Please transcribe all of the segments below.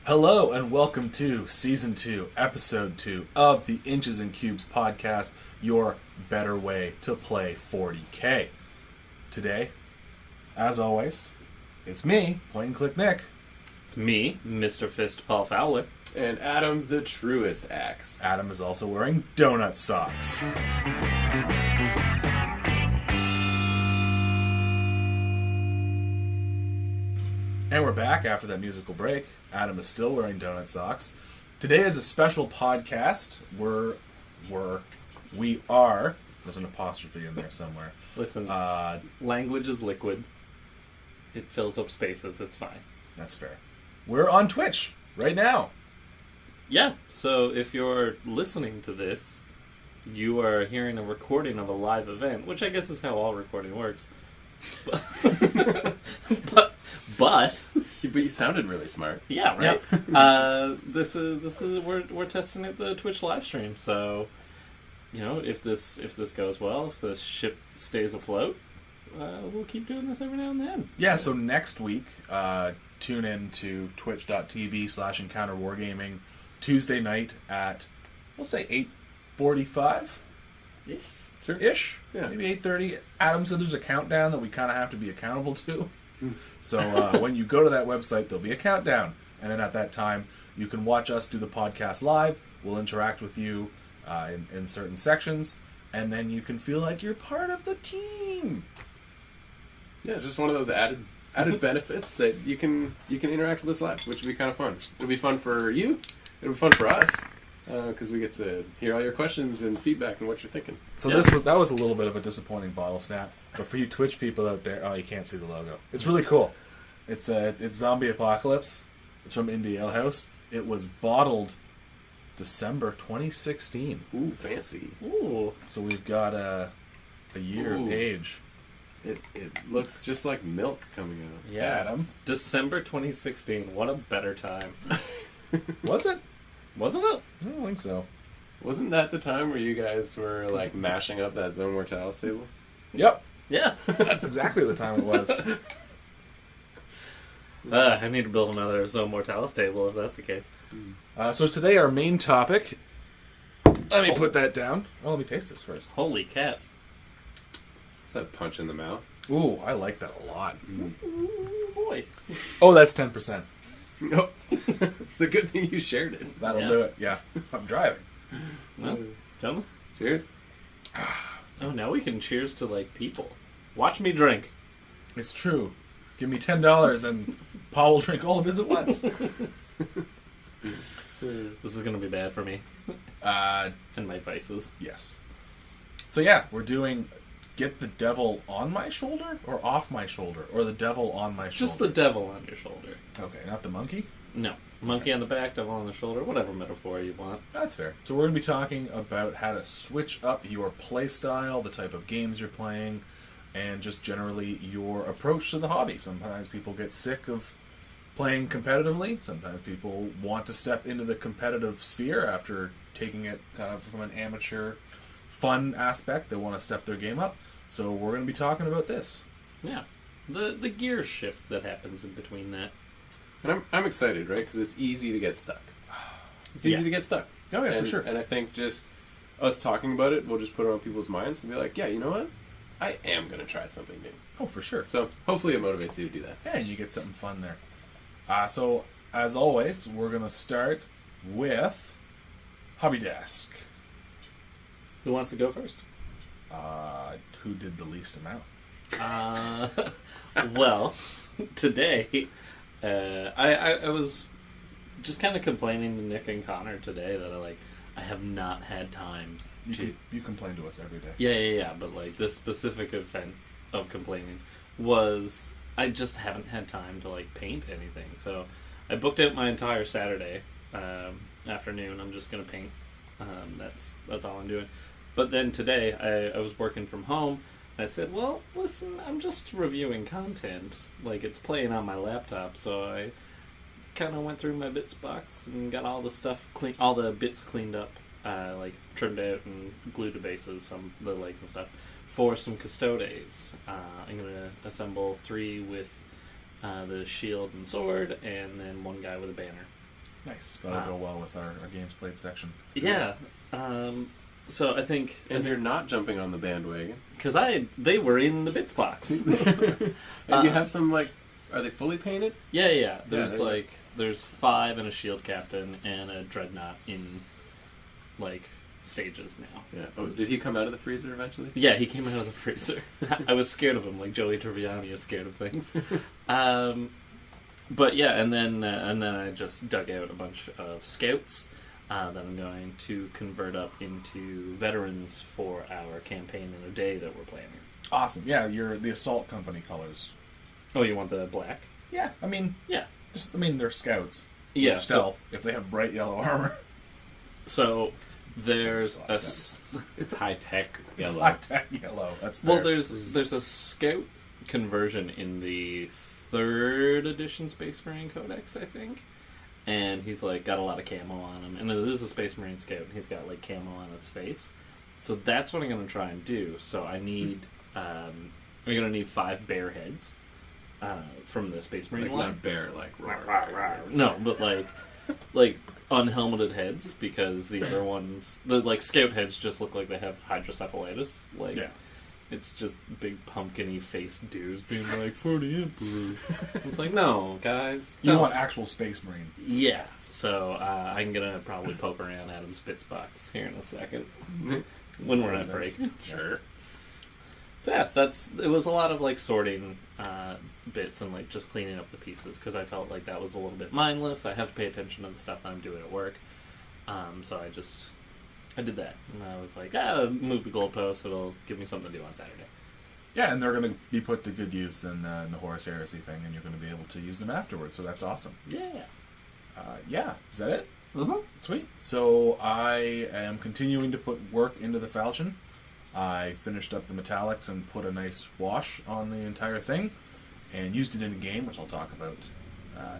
Hello and welcome to Season 2, Episode 2 of the Inches and Cubes podcast, your better way to play 40K. Today, as always, it's me, Point and Click Nick. It's me, Mr. Fist Paul Fowler. And Adam, the truest axe. Adam is also wearing donut socks. And we're back after that musical break. Adam is still wearing donut socks. Today is a special podcast. We are. There's an apostrophe in there somewhere. Listen, language is liquid. It fills up spaces. It's fine. That's fair. We're on Twitch right now. Yeah, so if you're listening to this, you are hearing a recording of a live event, which I guess is how all recording works. But you sounded really smart. Yeah, right. Yep. This is we're testing it the Twitch live stream. So, if this goes well, if the ship stays afloat, we'll keep doing this every now and then. Yeah. So next week, tune in to twitch.tv/EncounterWargaming Tuesday night at we'll say 8:45. Ish. Sure. Ish. Yeah. Maybe 8:30. Adam said there's a countdown that we kind of have to be accountable to. So when you go to that website, there'll be a countdown. And then at that time, you can watch us do the podcast live. We'll interact with you in certain sections. And then you can feel like you're part of the team. Yeah, just one of those added benefits that you can interact with us live, which will be kind of fun. It'll be fun for you. It'll be fun for us. Because we get to hear all your questions and feedback and what you're thinking. So that was a little bit of a disappointing bottle snap, but for you Twitch people out there, you can't see the logo. It's really cool. It's Zombie Apocalypse. It's from Indie Ale House. It was bottled December 2016. Ooh, fancy. Ooh. So we've got a year of age. It looks just like milk coming out. Yeah, Adam. December 2016. What a better time. Was it? Wasn't it? I don't think so. Wasn't that the time where you guys were like mashing up that Zone Mortalis table? Yep. Yeah. That's exactly the time it was. I need to build another Zone Mortalis table if that's the case. So today our main topic... Let me put that down. Oh, let me taste this first. Holy cats. It's that punch in the mouth. Ooh, I like that a lot. Ooh, boy. Oh, that's 10%. No. It's a good thing you shared it. That'll do it. Yeah. I'm driving. Well, gentlemen. Cheers. Oh, now we can cheers to, people. Watch me drink. It's true. Give me $10 and Paul will drink all of his at once. This is going to be bad for me. And my vices. Yes. So yeah, we're doing Get the Devil on My Shoulder or Off My Shoulder or the Devil on My Shoulder? Just the devil on your shoulder. Okay, not the monkey? No. Monkey on the back, devil on the shoulder, whatever metaphor you want. That's fair. So we're going to be talking about how to switch up your play style, the type of games you're playing, and just generally your approach to the hobby. Sometimes people get sick of playing competitively. Sometimes people want to step into the competitive sphere after taking it kind of from an amateur fun aspect. They want to step their game up. So we're going to be talking about this. Yeah. The gear shift that happens in between that. And I'm excited, right? Because it's easy to get stuck. It's easy to get stuck. Oh, yeah, and, for sure. And I think just us talking about it, we'll just put it on people's minds and be like, yeah, you know what? I am going to try something new. Oh, for sure. So hopefully it motivates you to do that. Yeah, and you get something fun there. So, as always, we're going to start with Hobby Desk. Who wants to go first? Who did the least amount? Well, today, I was just kind of complaining to Nick and Connor today that I have not had time to... You complain to us every day. Yeah, but this specific event of complaining was I just haven't had time to paint anything. So I booked out my entire Saturday afternoon. I'm just going to paint. That's all I'm doing. But then today I was working from home. I said, well, listen, I'm just reviewing content. It's playing on my laptop, so I kind of went through my bits box and got all the stuff clean, all the bits cleaned up, trimmed out and glued to bases, some of the legs and stuff, for some custodes. I'm going to assemble 3 with the shield and sword, and then 1 guy with a banner. Nice. That'll go well with our games played section. Yeah. So I think... And you're not jumping on the bandwagon. Because they were in the bits box. And you have some, like... Are they fully painted? Yeah. There's, Yeah, there's 5 and a shield captain and a dreadnought in, stages now. Yeah. Oh, did he come out of the freezer eventually? Yeah, he came out of the freezer. I was scared of him, like Joey Tribbiani is scared of things. But yeah, and then I just dug out a bunch of scouts that I'm going to convert up into veterans for our campaign in a day that we're planning. Awesome. Yeah, you're the assault company colors. Oh, you want the black? Yeah, Yeah. They're scouts. Yeah. With stealth, if they have bright yellow armor. So there's a It's high-tech It's yellow. high-tech yellow. That's fair. well, there's a scout conversion in the 3rd edition Space Marine Codex, I think, and he's got a lot of camo on him, and it is a Space Marine scout, and he's got camo on his face. So that's what I'm going to try and do. So I need I'm going to need 5 bear heads from the Space Marine line. Not bear, No, but like unhelmeted heads, because the other ones, the scout heads, just look like they have hydrocephalitis. Yeah. It's just big pumpkin-y faced dudes being like, for the Emperor. It's like, no, guys. You don't. want actual Space Marine. Yeah. So I'm going to probably poke around Adam's bits box here in a second when we're at break. Sure. So yeah, it was a lot of sorting bits and just cleaning up the pieces, because I felt like that was a little bit mindless. I have to pay attention to the stuff I'm doing at work. So I did that, and I was like, move the goalpost, it'll give me something to do on Saturday. Yeah, and they're going to be put to good use in the Horus Heresy thing, and you're going to be able to use them afterwards, so that's awesome. Yeah. Yeah, is that it? Mm-hmm. Sweet. So I am continuing to put work into the Falchion. I finished up the metallics and put a nice wash on the entire thing, and used it in a game, which I'll talk about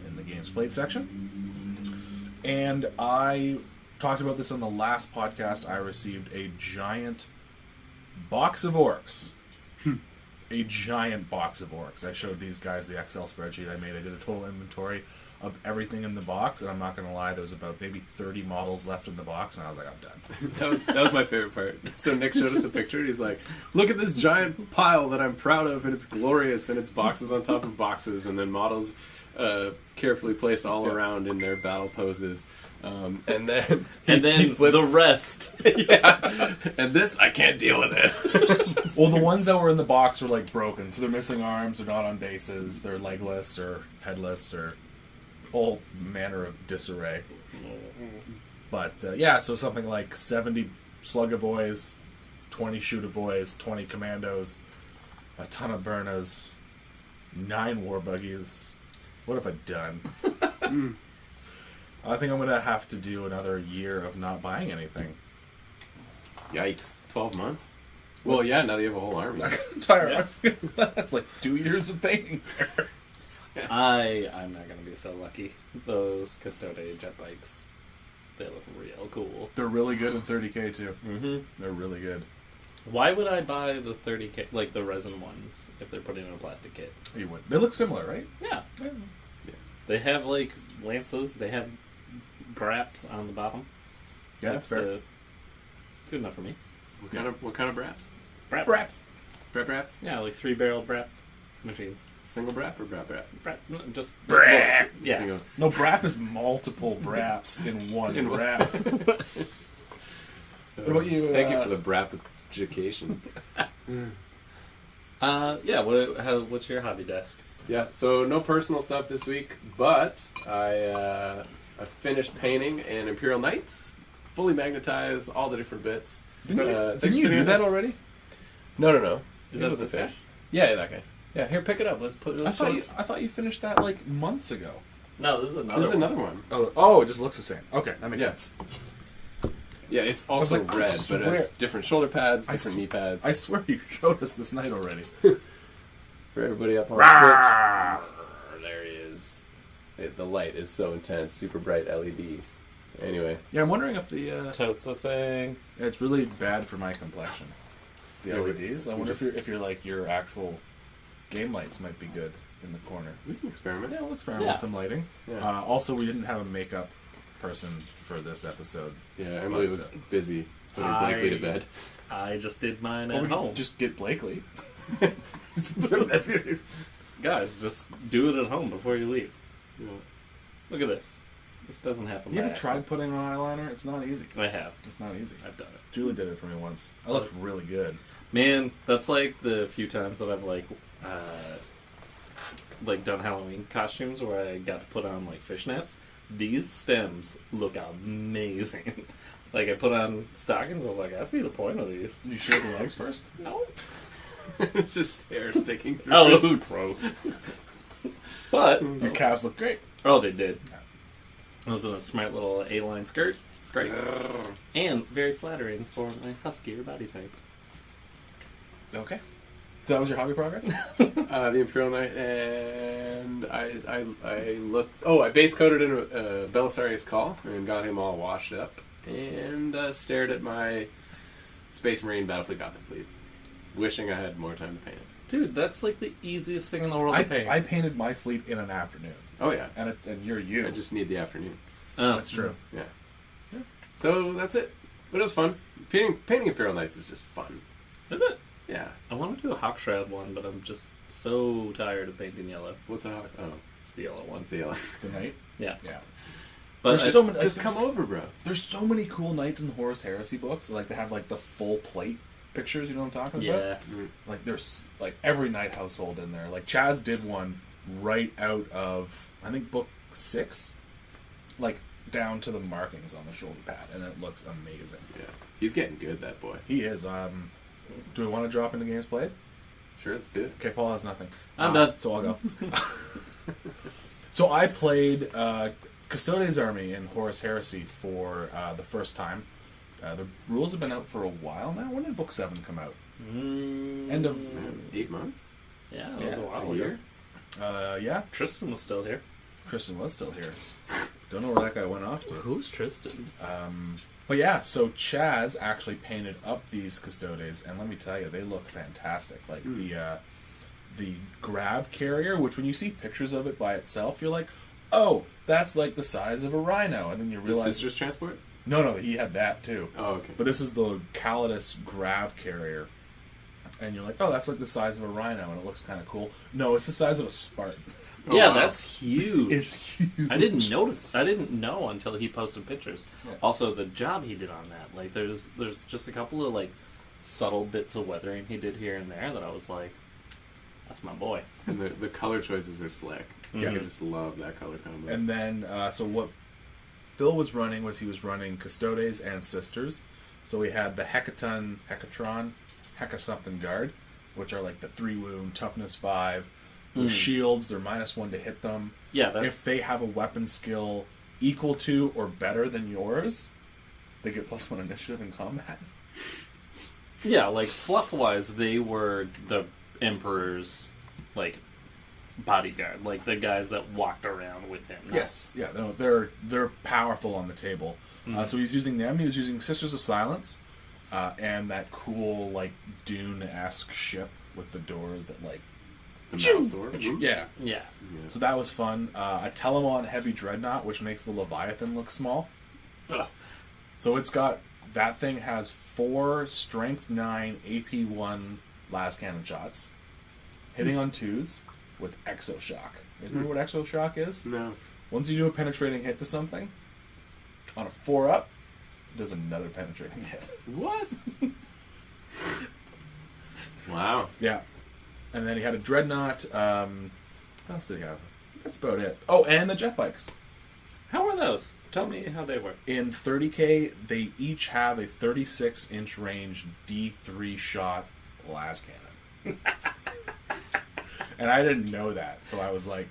in the games played section. And I talked about this on the last podcast. I received a giant box of orcs. A giant box of orcs. I showed these guys the Excel spreadsheet I made. I did a total inventory of everything in the box, and I'm not going to lie, there was about maybe 30 models left in the box, and I was like, I'm done. that was my favorite part. So Nick showed us a picture, and he's like, look at this giant pile that I'm proud of, and it's glorious, and it's boxes on top of boxes, and then models carefully placed all around in their battle poses. And then he flips the rest. Yeah. And this, I can't deal with it. Well, the ones that were in the box were broken, so they're missing arms, they're not on bases, they're legless or headless or all manner of disarray. But yeah, so something like 70 Slugger Boys, 20 Shooter Boys, 20 Commandos, a ton of Burnas, 9 War Buggies. What have I done? I think I'm going to have to do another year of not buying anything. Yikes. 12 months? Well, yeah, now that you have a whole army. That's like 2 years of paying. I'm not going to be so lucky. Those Custode jet bikes, they look real cool. They're really good in 30K too. Mm-hmm. They're really good. Why would I buy the 30K, like the resin ones, if they're put in a plastic kit? You would. They look similar, right? Yeah. They have lances. They have braps on the bottom. Yeah, that's fair. It's good enough for me. What kind of braps? Braps. Braps? Yeah, 3-barrel brap machines. Single brap or brap? Brap, just Brap. Yeah. Single. No, brap is multiple braps in one brap. What about you? Thank you for the brap education. Yeah. What's your hobby desk? Yeah, so no personal stuff this week, but I finished painting an Imperial Knights, fully magnetized, all the different bits. Didn't you do that already? No. Is that this guy? Yeah, that guy. Yeah, here, pick it up. Let's I thought you finished that months ago. No, this is another. This is another one. Oh, it just looks the same. Okay, that makes sense. Yeah, it's also like, I red, but swear- it's different shoulder pads, different knee pads. I swear you showed us this night already. For everybody up on Twitch. There he is. The light is so intense, super bright LED. Anyway. Yeah, I'm wondering if the... totes a thing. it's really bad for my complexion. The Yeah, LEDs. I wonder if your actual game lights might be good in the corner. We can experiment. Yeah, we'll experiment with some lighting. Yeah. Also, we didn't have a makeup person for this episode. Yeah, Emily was busy putting Blakely to bed. I just did mine Or at we could home. just get Blakely. Guys, just do it at home before you leave. Yeah. Look at this. This doesn't happen. You by ever tried accident. putting on eyeliner? It's not easy. I have. It's not easy. I've done it. Julie did it for me once. I looked really good. Man, that's like the few times that I've like done Halloween costumes where I got to put on like fishnets. These stems look amazing. Like I put on stockings, I was like, I see the point of these. You shave the legs first? No. It's just hair sticking through. Oh, it was gross. But Your calves look great. oh, they did. I was in a smart little A-line skirt. It's great. And very flattering for my huskier body type. Okay. That was your hobby progress? The Imperial Knight, and I looked. Oh, I base coated in a Belisarius Call and got him all washed up, and stared at my Space Marine Battlefleet Gothic fleet, wishing I had more time to paint it. Dude, that's like the easiest thing in the world to paint. I painted my fleet in an afternoon. Oh yeah, And you're you. I just need the afternoon. Oh. That's true. Yeah. So that's it. But it was fun. Painting Imperial Knights is just fun. Is it? Yeah. I want to do a Hawkshroud one, but I'm just so tired of painting yellow. What's a hawk? Oh, It's the yellow one. what's the yellow? The knight? Yeah. Yeah. But There's I- so many, Just like, come there's- over, bro. There's so many cool knights in the Horus Heresy books. Like they have like the full plate pictures. You know what I'm talking about? yeah. Like there's like every knight household in there. Like Chaz did one right out of I think book 6, like down to the markings on the shoulder pad, and it looks amazing. Yeah. He's getting good, that boy. He is. Do we want to drop into games played? Sure, let's do it. Okay, Paul has nothing. I'm done. So I'll go. So I played Custodes Army in Horus Heresy for the first time. The rules have been out for a while now. When did Book 7 come out? End of... 8 months? Yeah, that was a while A ago. year? Yeah, Tristan was still here. Kristen was still here. Don't know where that guy went off to. Who's Tristan? But yeah, so Chaz actually painted up these Custodes, and let me tell you, they look fantastic. Like the grav carrier, which when you see pictures of it by itself, you're like, oh, that's like the size of a rhino, and then you The realize Sisters Transport? no, he had that too. Oh, okay. But this is the Calidus grav carrier, and you're like, oh, that's like the size of a rhino, and it looks kind of cool. No, it's the size of a Spartan. Oh, Yeah, wow. that's huge. It's huge. I didn't notice. I didn't know until he posted pictures. Yeah. Also, the job he did on that. Like, there's just a couple of like subtle bits of weathering he did here and there that I was like, that's my boy. And the color choices are slick. Yeah. I just love that color combo. And then, so what Phil was running was he was running Custodes and Sisters. So we had the Hecatron, Hecka something guard, which are like the 3 wound, toughness 5. With shields, they're -1 to hit them. Yeah, that's If they have a weapon skill equal to or better than yours, they get +1 initiative in combat. yeah. Like fluff wise, they were the Emperor's like bodyguard, like the guys that walked around with him. Yes, yeah, no, they're powerful on the table. So he's using them. He was using Sisters of Silence, and that cool like Dune-esque ship with the doors that like. the mouth door. Yeah. Yeah. So that was fun. A Telemon Heavy Dreadnought, which makes the Leviathan look small. Ugh. So it's got that thing has 4 Strength 9 AP 1 las cannon shots, hitting on 2s with Exoshock. You remember what Exoshock is? No. Once you do a penetrating hit to something, on a 4-up, it does another penetrating hit. What? Wow. Yeah. And then he had a Dreadnought. What else did he have? That's about it. Oh, and the jet bikes. How were those? Tell me how they were. In 30K, they each have a 36-inch range D3 shot las cannon. And I didn't know that, so I was like,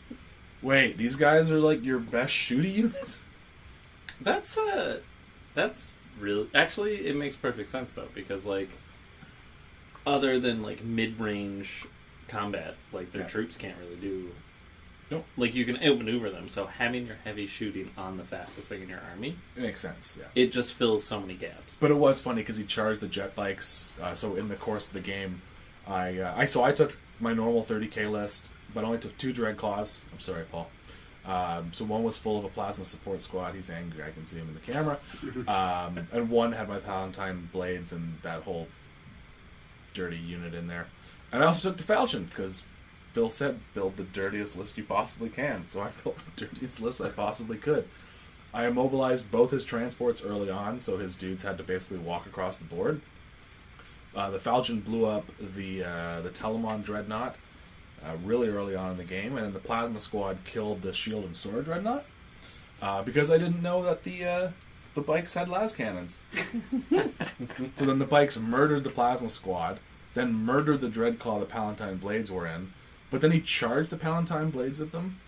wait, these guys are like your best shooty unit? That's really actually it makes perfect sense though, because like other than like mid-range combat, like their Yeah. troops can't really do. Nope. Like you can outmaneuver them, so having your heavy shooting on the fastest thing in your army, It makes sense, yeah. it just fills so many gaps. But it was funny because he charged the jet bikes. So in the course of the game, I took my normal 30K list, but only took 2 Dreadclaws. I'm sorry, Paul. So one was full of a plasma support squad. He's angry. I can see him in the camera. And one had my Palatine blades and that whole dirty unit in there. And I also took the Falchion because Phil said build the dirtiest list you possibly can. So I built the dirtiest list I possibly could. I immobilized both his transports early on, so his dudes had to basically walk across the board. The Falchion blew up the Telemon Dreadnought really early on in the game, and then the Plasma Squad killed the Shield and Sword Dreadnought because I didn't know that the bikes had las cannons. So then the bikes murdered the Plasma Squad, then murdered the Dreadclaw the Palatine Blades were in, but then he charged the Palatine Blades with them,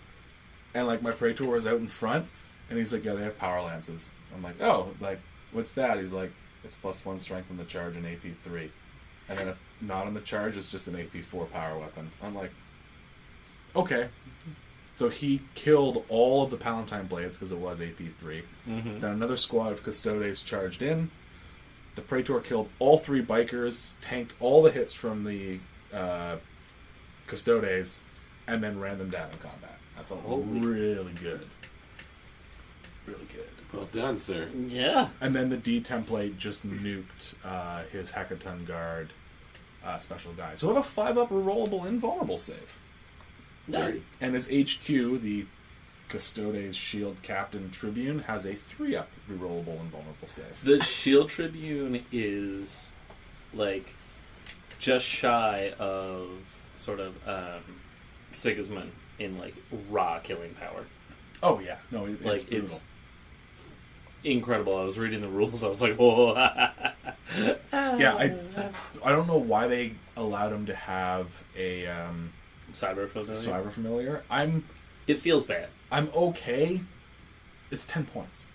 and like my Praetor was out in front, and he's like, yeah, they have power lances. I'm like, oh, like, what's that? He's like, it's +1 strength on the charge and AP 3. And then if not on the charge, it's just an AP 4 power weapon. I'm like, okay. So he killed all of the Palatine Blades because it was AP 3. Mm-hmm. Then another squad of Custodes charged in. The Praetor killed all 3 bikers, tanked all the hits from the Custodes, and then ran them down in combat. I felt really good. Really good. Well done, sir. Yeah. And then the D template just nuked his Hecaton Guard special guy. So I have a 5-up rerollable invulnerable save. Dirty. And his HQ, the Custodes Shield Captain Tribune, has a 3-up rerollable invulnerable save. The Shield Tribune is like just shy of sort of Sigismund in like raw killing power. Oh yeah, no, it's Like, brutal. it's incredible. I was reading the rules. I was like, whoa. Yeah, I don't know why they allowed him to have a Cyber familiar. Cyber Familiar. It feels bad. I'm okay. It's 10 points.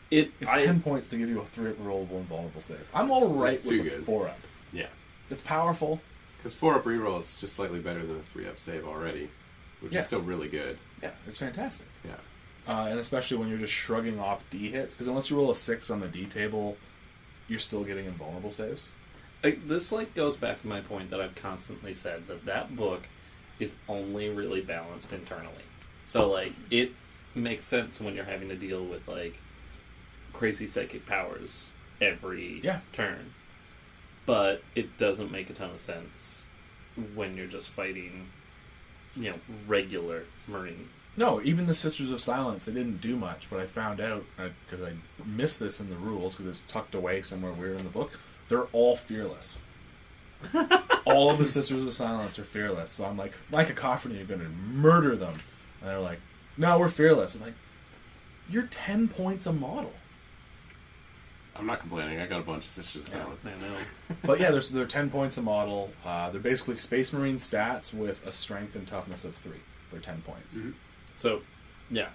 It's 10 points to give you a 3-up rollable invulnerable save. I'm all right It's with too the good. 4-up. Yeah. It's powerful. Because 4-up reroll is just slightly better than a 3-up save already, which Yeah. is still really good. Yeah, it's fantastic. Yeah. And especially when you're just shrugging off D hits, because unless you roll a 6 on the D table, you're still getting invulnerable saves. This like goes back to my point that I've constantly said that book is only really balanced internally. So like it makes sense when you're having to deal with like crazy psychic powers every turn, but it doesn't make a ton of sense when you're just fighting, regular Marines. No, even the Sisters of Silence, they didn't do much, but I found out, because I missed this in the rules, because it's tucked away somewhere weird in the book, they're all fearless. All of the Sisters of Silence are fearless. So I'm like, my cacophony, you're going to murder them. And they're like, no, we're fearless. I'm like, you're 10 points a model. I'm not complaining. I got a bunch of Sisters of Silence. I know. But yeah, they're 10 points a model. They're basically Space Marine stats with a strength and toughness of 3. They're 10 points. Mm-hmm. So, yeah.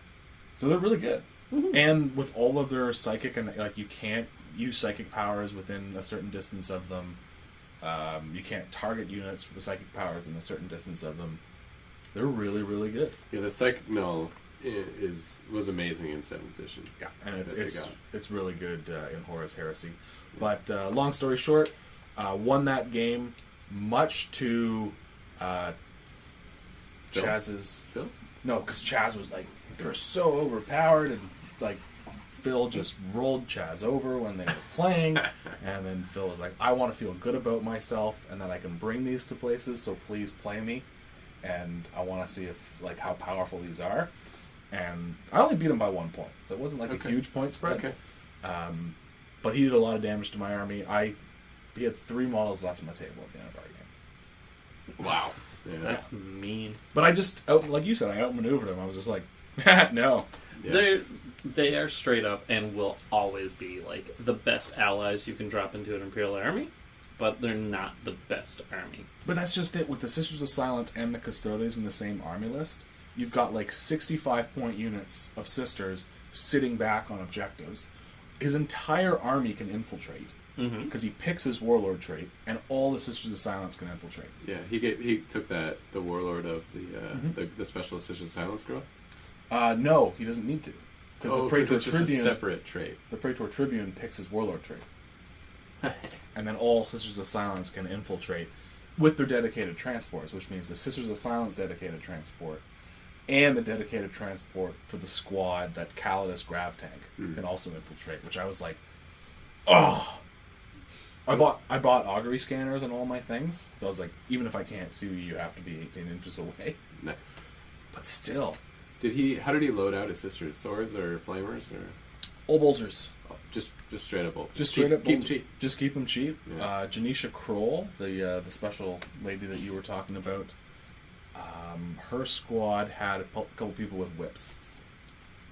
So they're really good. Mm-hmm. And with all of their psychic, and like you can't use psychic powers within a certain distance of them. You can't target units with psychic powers within a certain distance of them. They're really, really good. Yeah, the Psychic Null was amazing in 7th edition. Yeah, and it's really good in Horus Heresy. But long story short, won that game much to Chaz's... Phil? No, because Chaz was like, they're so overpowered, and like Phil just rolled Chaz over when they were playing, and then Phil was like, I want to feel good about myself and that I can bring these to places, so please play me, and I want to see if how powerful these are. And I only beat him by 1 point, so it wasn't like a huge point spread. Okay. But he did a lot of damage to my army. He had 3 models left on the table at the end of our game. Wow. Yeah. That's mean. But I just, like you said, I outmaneuvered him. I was just like, no. Yeah. They are straight up and will always be like the best allies you can drop into an Imperial army, but they're not the best army. But that's just it. With the Sisters of Silence and the Custodes in the same army list, you've got like 65-point units of Sisters sitting back on objectives. His entire army can infiltrate because he picks his Warlord trait, and all the Sisters of Silence can infiltrate. Yeah, he took the Warlord of the Special Sisters of Silence girl. No, he doesn't need to. Because the Praetor it's just Tribune, a separate trait. The Praetor Tribune picks his Warlord trait. And then all Sisters of Silence can infiltrate with their dedicated transports, which means the Sisters of Silence dedicated transport and the dedicated transport for the squad that Calidus Grav Tank can also infiltrate, which I was like, oh. I bought augury scanners on all my things. So I was like, even if I can't see you, have to be 18 inches away. Nice. But still. How did he load out his sister's swords or flamers or All bolters. oh, just straight up bolters? Just straight up keep bolters. cheap. Just keep them cheap. Yeah. Janisha Kroll, the special lady that you were talking about, her squad had a couple people with whips.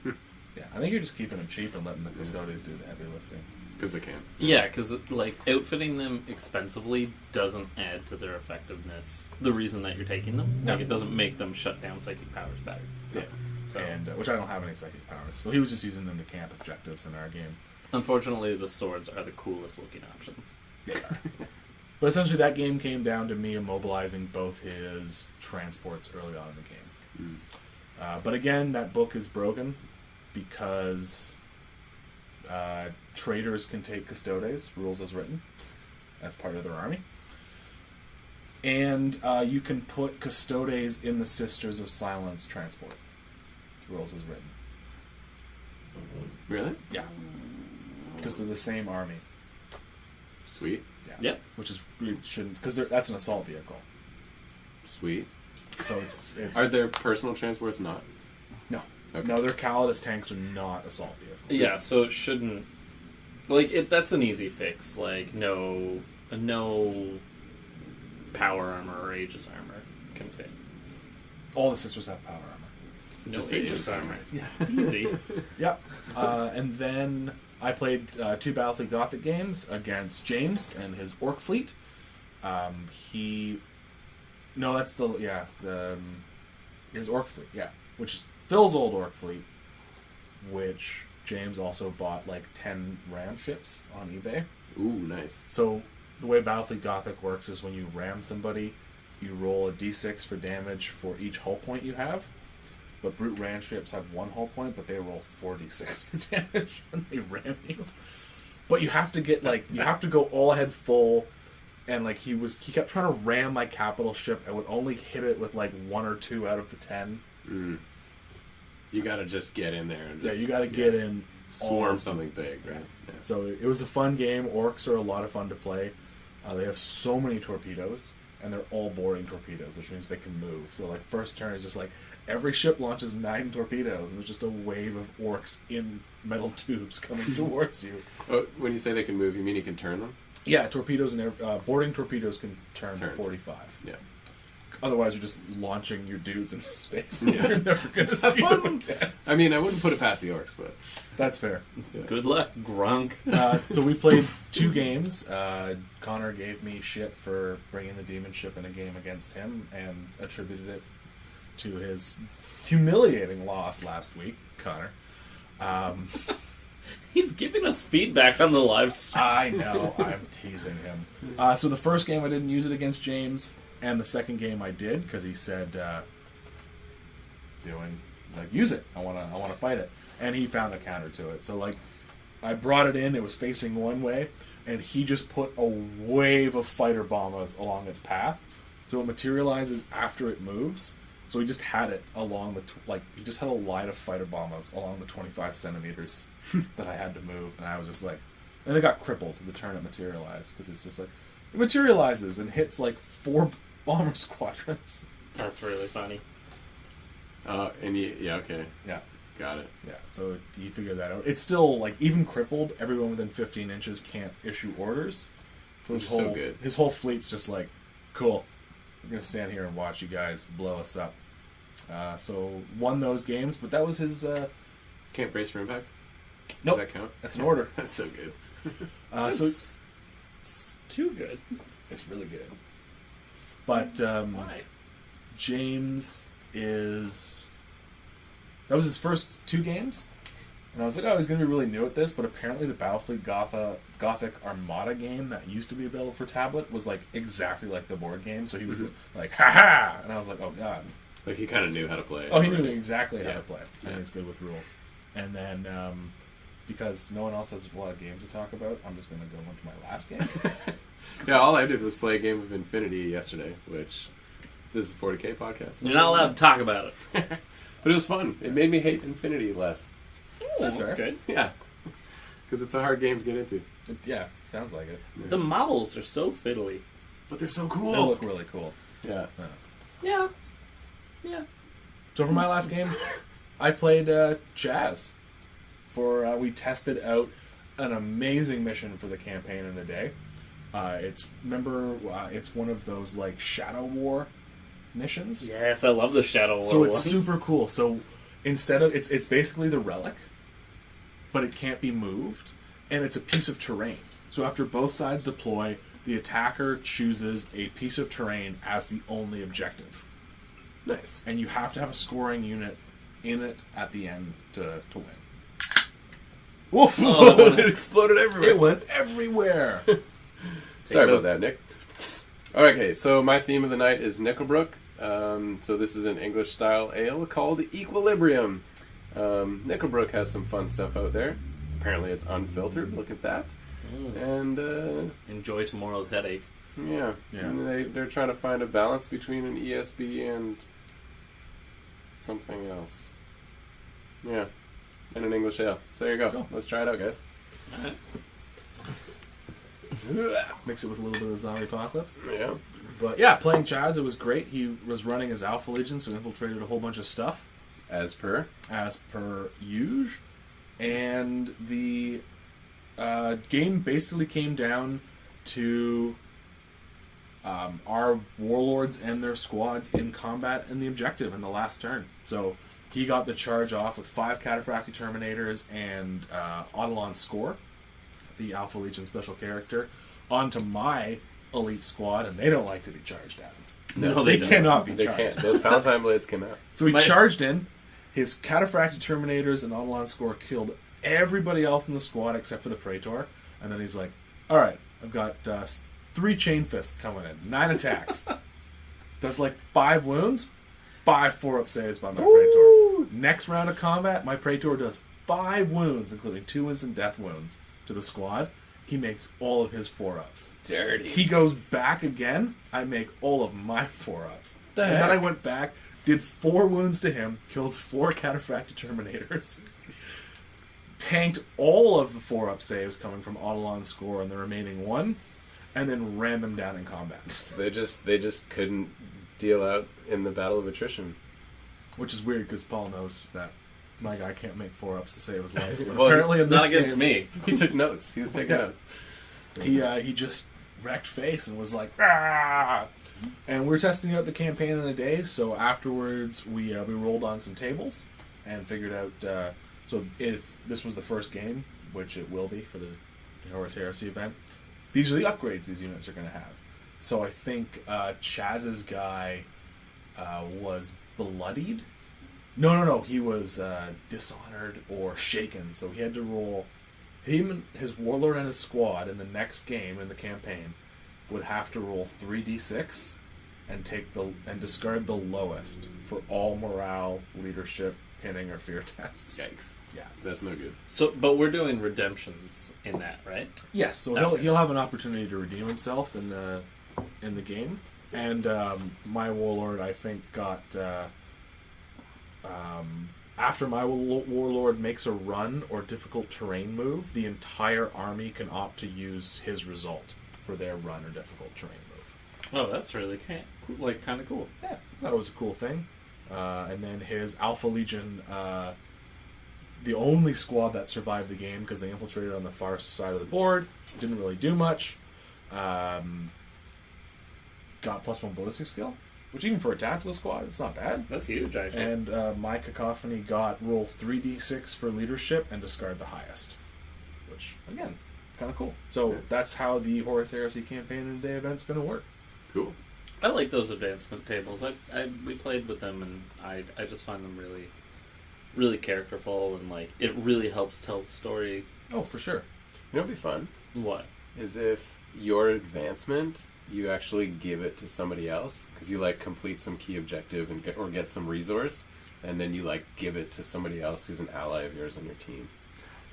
Yeah, I think you're just keeping them cheap and letting the custodians do the heavy lifting. Because they can. Yeah, because like outfitting them expensively doesn't add to their effectiveness. The reason that you're taking them, No. like it doesn't make them shut down psychic powers better. Yeah. So And which I don't have any psychic powers, so he was just using them to camp objectives in our game. unfortunately, the swords are the coolest looking options. But essentially, that game came down to me immobilizing both his transports early on in the game. But again, that book is broken because traders can take custodes, rules as written, as part of their army. And you can put custodes in the Sisters of Silence transport, rules as written. Really? Yeah. Because they're the same army. Sweet. Yeah. Yep. Which is really shouldn't, because that's an assault vehicle. Sweet. So it's Are their personal transports not? no. Okay. No, their Calidus tanks are not assault vehicles. Yeah, so it shouldn't. Like that's an easy fix. Like no power armor or Aegis armor can fit. All the sisters have power armor. No Just the Aegis Aegis armor. Yeah. Easy. Yep. And then I played 2 Battlefleet Gothic games against James and his Orc fleet. His Orc fleet, yeah. Which is Phil's old Orc fleet, which James also bought like 10 ram ships on eBay. Ooh, nice. So the way Battlefleet Gothic works is when you ram somebody, you roll a d6 for damage for each hull point you have. But Brute ram ships have 1 hull point, but they roll 4d6 for damage when they ram you. But you have to get you have to go all ahead full, and he kept trying to ram my capital ship and would only hit it with 1 or 2 out of the 10. You gotta just get in there and just, You got to get in. swarm something big, right? Yeah. So it was a fun game. Orcs are a lot of fun to play. They have so many torpedoes, and they're all boarding torpedoes, which means they can move. So first turn is just every ship launches 9 torpedoes, and there's just a wave of orcs in metal tubes coming towards you. Oh, when you say they can move, you mean you can turn them? Yeah, torpedoes and boarding torpedoes can turn 45. Yeah. Otherwise, you're just launching your dudes into space. Yeah. You're never going to see them again. I mean, I wouldn't put it past the orcs, but That's fair. yeah. Good luck, Grunk. So we played 2 games. Connor gave me shit for bringing the demon ship in a game against him and attributed it to his humiliating loss last week, Connor. He's giving us feedback on the live stream. I know, I'm teasing him. So the first game I didn't use it against James, and the second game I did because he said, use it. I want to fight it, and he found a counter to it. So I brought it in. It was facing one way, and he just put a wave of fighter bombers along its path. So it materializes after it moves. So he just had it along he just had a line of fighter bombers along the 25 centimeters that I had to move, and I was just and it got crippled the turn it materialized because it's just it materializes and hits 4 bomber squadrons. That's really funny. Okay. Yeah. Got it. Yeah, so you figure that out. It's still, even crippled, everyone within 15 inches can't issue orders. So Which is so good. His whole fleet's just cool, we're going to stand here and watch you guys blow us up. So, won those games, but that was his... Can't brace for impact? Nope. Does that count? That's an order. That's so good. So It's too good. it's really good. But Why? James is... That was his first 2 games. And I was he's going to be really new at this, but apparently the Battlefleet Gothic Armada game that used to be available for tablet was exactly like the board game. So he was ha-ha! And I was oh god. He kind of knew how to play. Oh, he knew exactly how Yeah. to play. And Yeah. he's good with rules. And then, because no one else has a lot of games to talk about, I'm just going to go into my last game. Yeah, all I did was play a game of Infinity yesterday, which... This is a 40K podcast. You're not allowed to talk about it. But it was fun. It made me hate Infinity less. That's fair. good. Yeah. Because it's a hard game to get into. Yeah, sounds like it. The models are so fiddly. But they're so cool. They look really cool. Yeah. Yeah. Yeah. So for my last game, I played Jazz. We tested out an amazing mission for the campaign in a day. It's one of those like Shadow War missions. Yes, I love the Shadow War. So it's ones. super cool. So instead of it's basically the relic, but it can't be moved, and it's a piece of terrain. So after both sides deploy, the attacker chooses a piece of terrain as the only objective. Nice. And you have to have a scoring unit in it at the end to win. Woof! Oh, it exploded everywhere. It went everywhere. Sorry about that, Nick. Okay, so my theme of the night is Nickelbrook. So this is an English-style ale called Equilibrium. Nickelbrook has some fun stuff out there. Apparently it's unfiltered. Look at that. And enjoy tomorrow's headache. yeah. And they're trying to find a balance between an ESB and something else. Yeah. And an English ale. So there you go. Cool. Let's try it out, guys. Alright. Mix it with a little bit of zombie apocalypse. Yeah. But yeah, playing Chaz, it was great. He was running his Alpha Legion, so he infiltrated a whole bunch of stuff. As per usual. And the game basically came down to our warlords and their squads in combat and the objective in the last turn. So he got the charge off with 5 Cataphractii Terminators and Eidolon Score, the Alpha Legion special character, onto my elite squad, and they don't like to be charged at. No, they don't. cannot be they charged. can't. Those Palatine Blades came out. So he charged in. His Cataphractii Terminators and Eidolon Score killed everybody else in the squad except for the Praetor. And then he's like, alright, I've got 3 Chain Fists coming in. 9 attacks. Does like 5 wounds. 5 4-up saves by my Praetor. Next round of combat, my Praetor does 5 wounds, including 2 instant death wounds, to the squad. He makes all of his 4-ups. Dirty. He goes back again. I make all of my 4-ups. The And heck? then I went back, did 4 wounds to him, killed 4 Cataphractii Terminators, tanked all of the 4-up saves coming from Eidolon Score and the remaining 1, and then ran them down in combat. So they just couldn't deal out in the battle of attrition. Which is weird because Paul knows that my guy can't make 4-ups to save his life. But Well, apparently in this Not against game, me. He took notes. He was taking Yeah. notes. he just wrecked face and was like, ah! And we're testing out the campaign in a day, so afterwards we rolled on some tables and figured out, so if this was the first game, which it will be for the Horus Heresy event, these are the upgrades these units are going to have. So I think Chaz's guy was bloodied. No, he was dishonored or shaken, so he had to roll, him and his warlord and his squad in the next game in the campaign would have to roll 3d6 and discard the lowest for all morale, leadership, pinning, or fear tests. Yikes. Yeah. That's no good. So, but we're doing redemptions in that, right? Yes, so he'll have an opportunity to redeem himself in the game, and my warlord I think got after my warlord makes a run or difficult terrain move, the entire army can opt to use his result for their run or difficult terrain move. Oh, that's really kind of cool. Yeah, I thought it was a cool thing. And then his Alpha Legion, the only squad that survived the game because they infiltrated on the far side of the board, didn't really do much. Got +1 ballistic skill, which even for a tactical squad, it's not bad. That's huge, actually. And my Cacophony got roll 3d6 for leadership and discard the highest, which again, kind of cool. So that's how the Horus Heresy campaign in the day event's going to work. Cool. I like those advancement tables. We played with them, and I just find them really, really characterful, and like it really helps tell the story. Oh, for sure. You know what'd be fun? What? Is if your advancement, you actually give it to somebody else, because you like complete some key objective or get some resource, and then you like give it to somebody else who's an ally of yours on your team.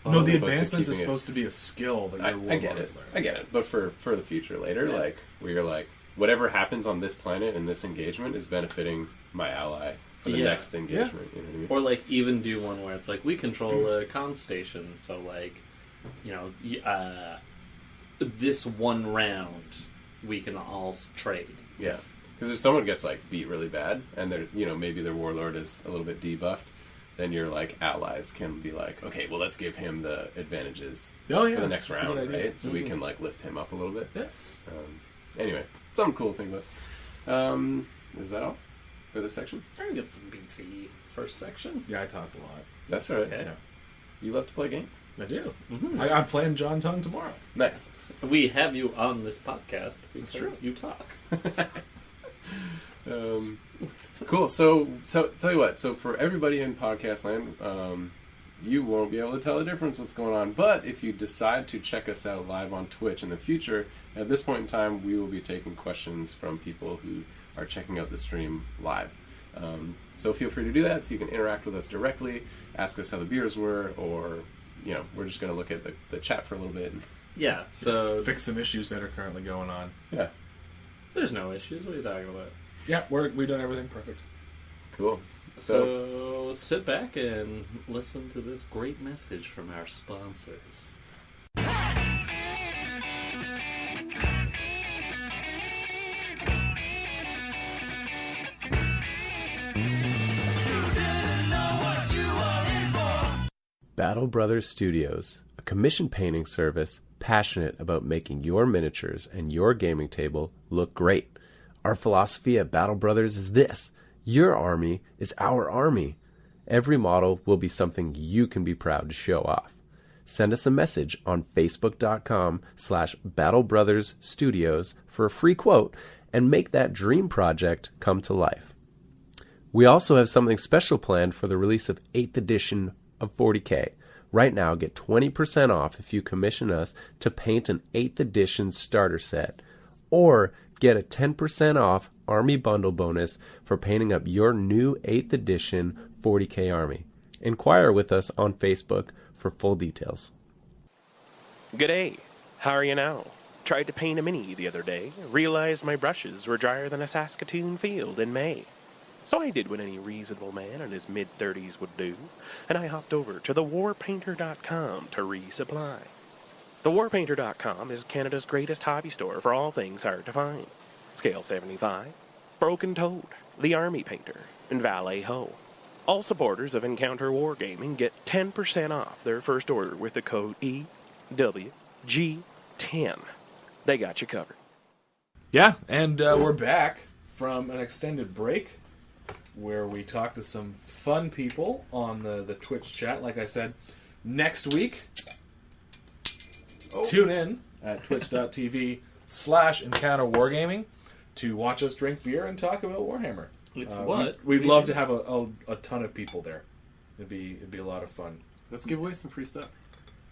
No, the As opposed to advancements is keeping it- supposed to be a skill that your I warlord get it. is learning. I get it. But for the future later, Yeah. like where you're like, whatever happens on this planet in this engagement is benefiting my ally for the next engagement. You know what I mean? Or like even do one where it's like we control a comm station, so like, you know, this one round we can all trade. Yeah, because if someone gets like beat really bad and they're, you know, maybe their warlord is a little bit debuffed, then your like allies can be like, okay, well, let's give him the advantages for the next round, right? So we can like lift him up a little bit. Yeah. Anyway, something cool to think about. Is that all for this section? I can get some beefy first section. Yeah, I talked a lot. That's all right. Okay. Yeah. You love to play games. I do. Mm-hmm. I'm playing John Tongue tomorrow. Nice. We have you on this podcast because true. you talk. Cool. So tell you what. So for everybody in podcast land, you won't be able to tell the difference what's going on. But if you decide to check us out live on Twitch in the future, at this point in time, we will be taking questions from people who are checking out the stream live. So feel free to do that so you can interact with us directly, ask us how the beers were, or, you know, we're just going to look at the chat for a little bit. Yeah, so Fix some issues that are currently going on. Yeah. there's no issues. What are you talking about? Yeah, we've done everything perfect. Cool. So sit back and listen to this great message from our sponsors. Battle Brothers Studios, a commission painting service passionate about making your miniatures and your gaming table look great. Our philosophy at Battle Brothers is this: your army is our army. Every model will be something you can be proud to show off. Send us a message on facebook.com/Battle Brothers Studios for a free quote and make that dream project come to life. We also have something special planned for the release of 8th edition of 40K. Right now, get 20% off if you commission us to paint an 8th edition starter set, or get a 10% off Army Bundle bonus for painting up your new 8th edition 40K Army. Inquire with us on Facebook for full details. G'day, how are you now? Tried to paint a mini the other day, realized my brushes were drier than a Saskatoon field in May. So I did what any reasonable man in his mid-30s would do, and I hopped over to thewarpainter.com to resupply. Thewarpainter.com is Canada's greatest hobby store for all things hard to find. Scale 75, Broken Toad, The Army Painter, and Valet Ho. All supporters of Encounter Wargaming get 10% off their first order with the code EWG10. They got you covered. Yeah, and we're back from an extended break where we talked to some fun people on the Twitch chat. Like I said, next week, tune in at twitch.tv/Encounter Wargaming to watch us drink beer and talk about Warhammer. It's what? We'd love to have a ton of people there. It'd be a lot of fun. Let's give away some free stuff.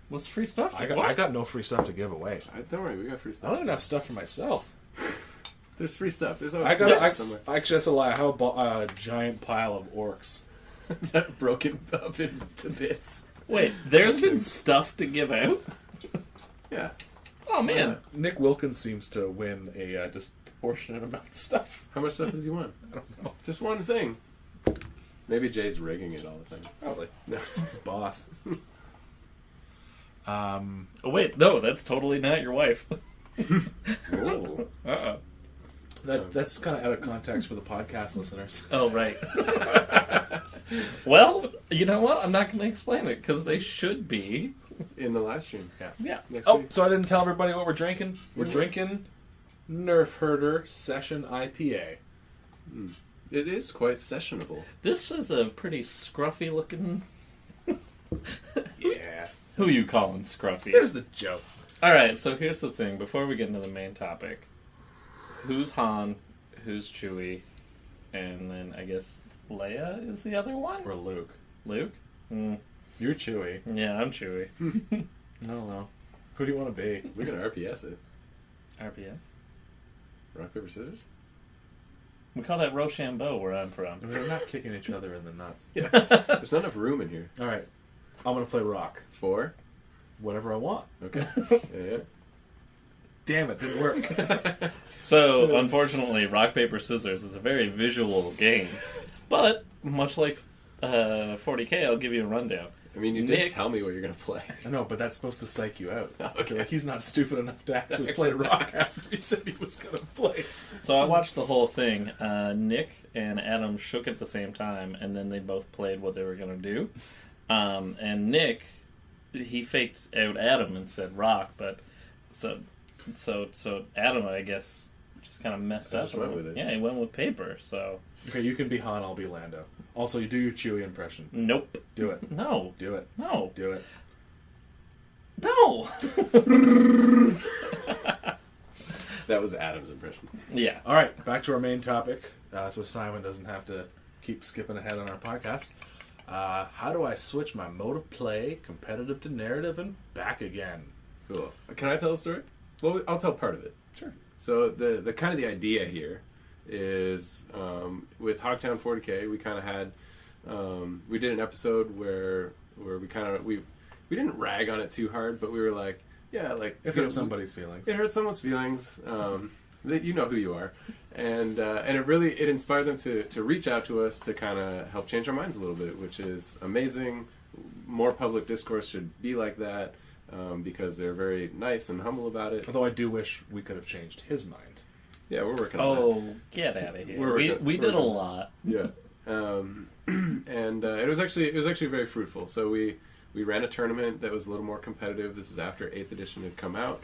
What's free stuff? I got no free stuff to give away. Don't worry, we got free I stuff. don't even have stuff for myself. There's free stuff. There's always Actually, that's a lie. I have a giant pile of orcs. that broken up into bits. Wait, there's been stuff to give out? Yeah. Oh, man. Nick Wilkins seems to win a disproportionate amount of stuff. How much stuff does he want? I don't know. Just one thing. Maybe Jay's rigging it all the time. Probably. No. It's his boss. Oh, wait, no, that's totally not your wife. Oh. Uh-oh. That's kind of out of context for the podcast listeners. Oh, right. Well, you know what? I'm not going to explain it, because they should be. In the live stream. Yeah. Yeah. Next Oh, week. so I didn't tell everybody what we're drinking. We're drinking Nerf Herder Session IPA. It is quite sessionable. This is a pretty scruffy looking... Yeah. Who you calling scruffy? There's the joke. Alright, so here's the thing. Before we get into the main topic, who's Han, who's Chewie, and then I guess Leia is the other one? Or Luke. Luke? Mm. You're Chewie. Yeah, I'm Chewie. I don't know. Who do you want to be? We can RPS it. RPS? Rock, paper, scissors? We call that Rochambeau where I'm from. I mean, we're not kicking each other in the nuts. There's not enough room in here. All right. I'm going to play rock. 4? Whatever I want. Okay. Yeah. Damn it, didn't work. So, unfortunately, rock, paper, scissors is a very visual game. But much like 40K, I'll give you a rundown. I mean, you Nick- did tell me what you're going to play. I know, but that's supposed to psych you out. Okay. Like, he's not stupid enough to actually play rock after he said he was going to play. So I watched the whole thing. Nick and Adam shook at the same time, and then they both played what they were going to do. And Nick, he faked out Adam and said rock, but so Adam, I guess, just kind of messed I up. just went with it. Yeah, he went with paper. So Okay, you can be Han, I'll be Lando. Also, you do your Chewie impression. nope, Do it. no, Do it. no, Do it. no. That was Adam's impression. Yeah. All right, back to our main topic, so Simon doesn't have to keep skipping ahead on our podcast. How do I switch my mode of play, competitive to narrative, and back again? Cool. Can I tell a story? Well, I'll tell part of it. Sure. So the kind of the idea here is with Hogtown 40K, we kind of had we did an episode where we kind of we didn't rag on it too hard, but we were like, yeah, like It hurt somebody's feelings. It hurt someone's feelings. That you know who you are, and it inspired them to reach out to us to kind of help change our minds a little bit, which is amazing. More public discourse should be like that because they're very nice and humble about it. Although I do wish we could have changed his mind. Yeah, we're working on that. Oh, get out of here. We're We did a good. lot. Yeah, and it was actually very fruitful. So we ran a tournament that was a little more competitive. This is after 8th edition had come out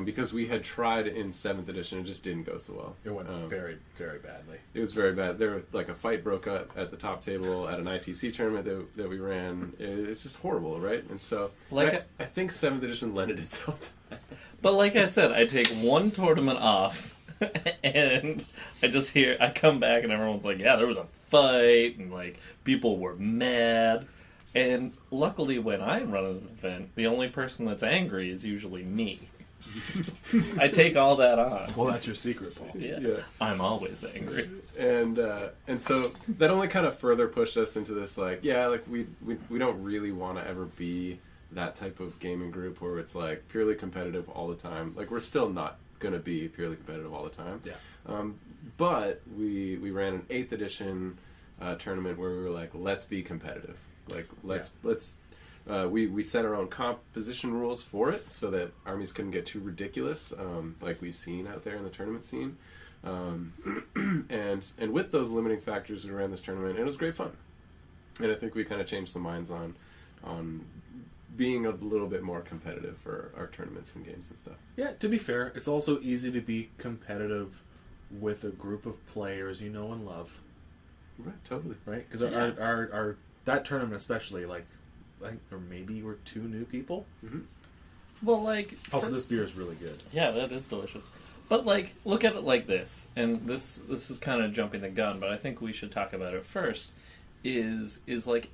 because we had tried in 7th edition. It just didn't go so well. It went very, very badly. It was very bad. There was like a fight broke up at the top table at an ITC tournament that we ran. It's just horrible, right? And so I think 7th edition lended itself to that. But like I said, I take one tournament off, and I come back and everyone's like, yeah, there was a fight, and like people were mad. And luckily when I run an event, the only person that's angry is usually me. I take all that on. Well, that's your secret, Paul. Yeah. Yeah. I'm always angry. And so that only kind of further pushed us into this like we don't really want to ever be that type of gaming group where it's like purely competitive all the time. Like we're still not gonna be purely competitive all the time. Yeah. But we ran an 8th edition tournament where we were like, let's be competitive. Like let's we set our own composition rules for it so that armies couldn't get too ridiculous, like we've seen out there in the tournament scene. And with those limiting factors, we ran this tournament, and it was great fun. And I think we kind of changed some minds on being a little bit more competitive for our tournaments and games and stuff. Yeah, to be fair, it's also easy to be competitive with a group of players you know and love, Right, totally. right? Because Yeah. our that tournament especially, like, I think there maybe were 2 new people. Mm-hmm. Well, like... Also, this beer is really good. Yeah, that is delicious. But, like, look at it like this, and this is kind of jumping the gun, but I think we should talk about it first, is like,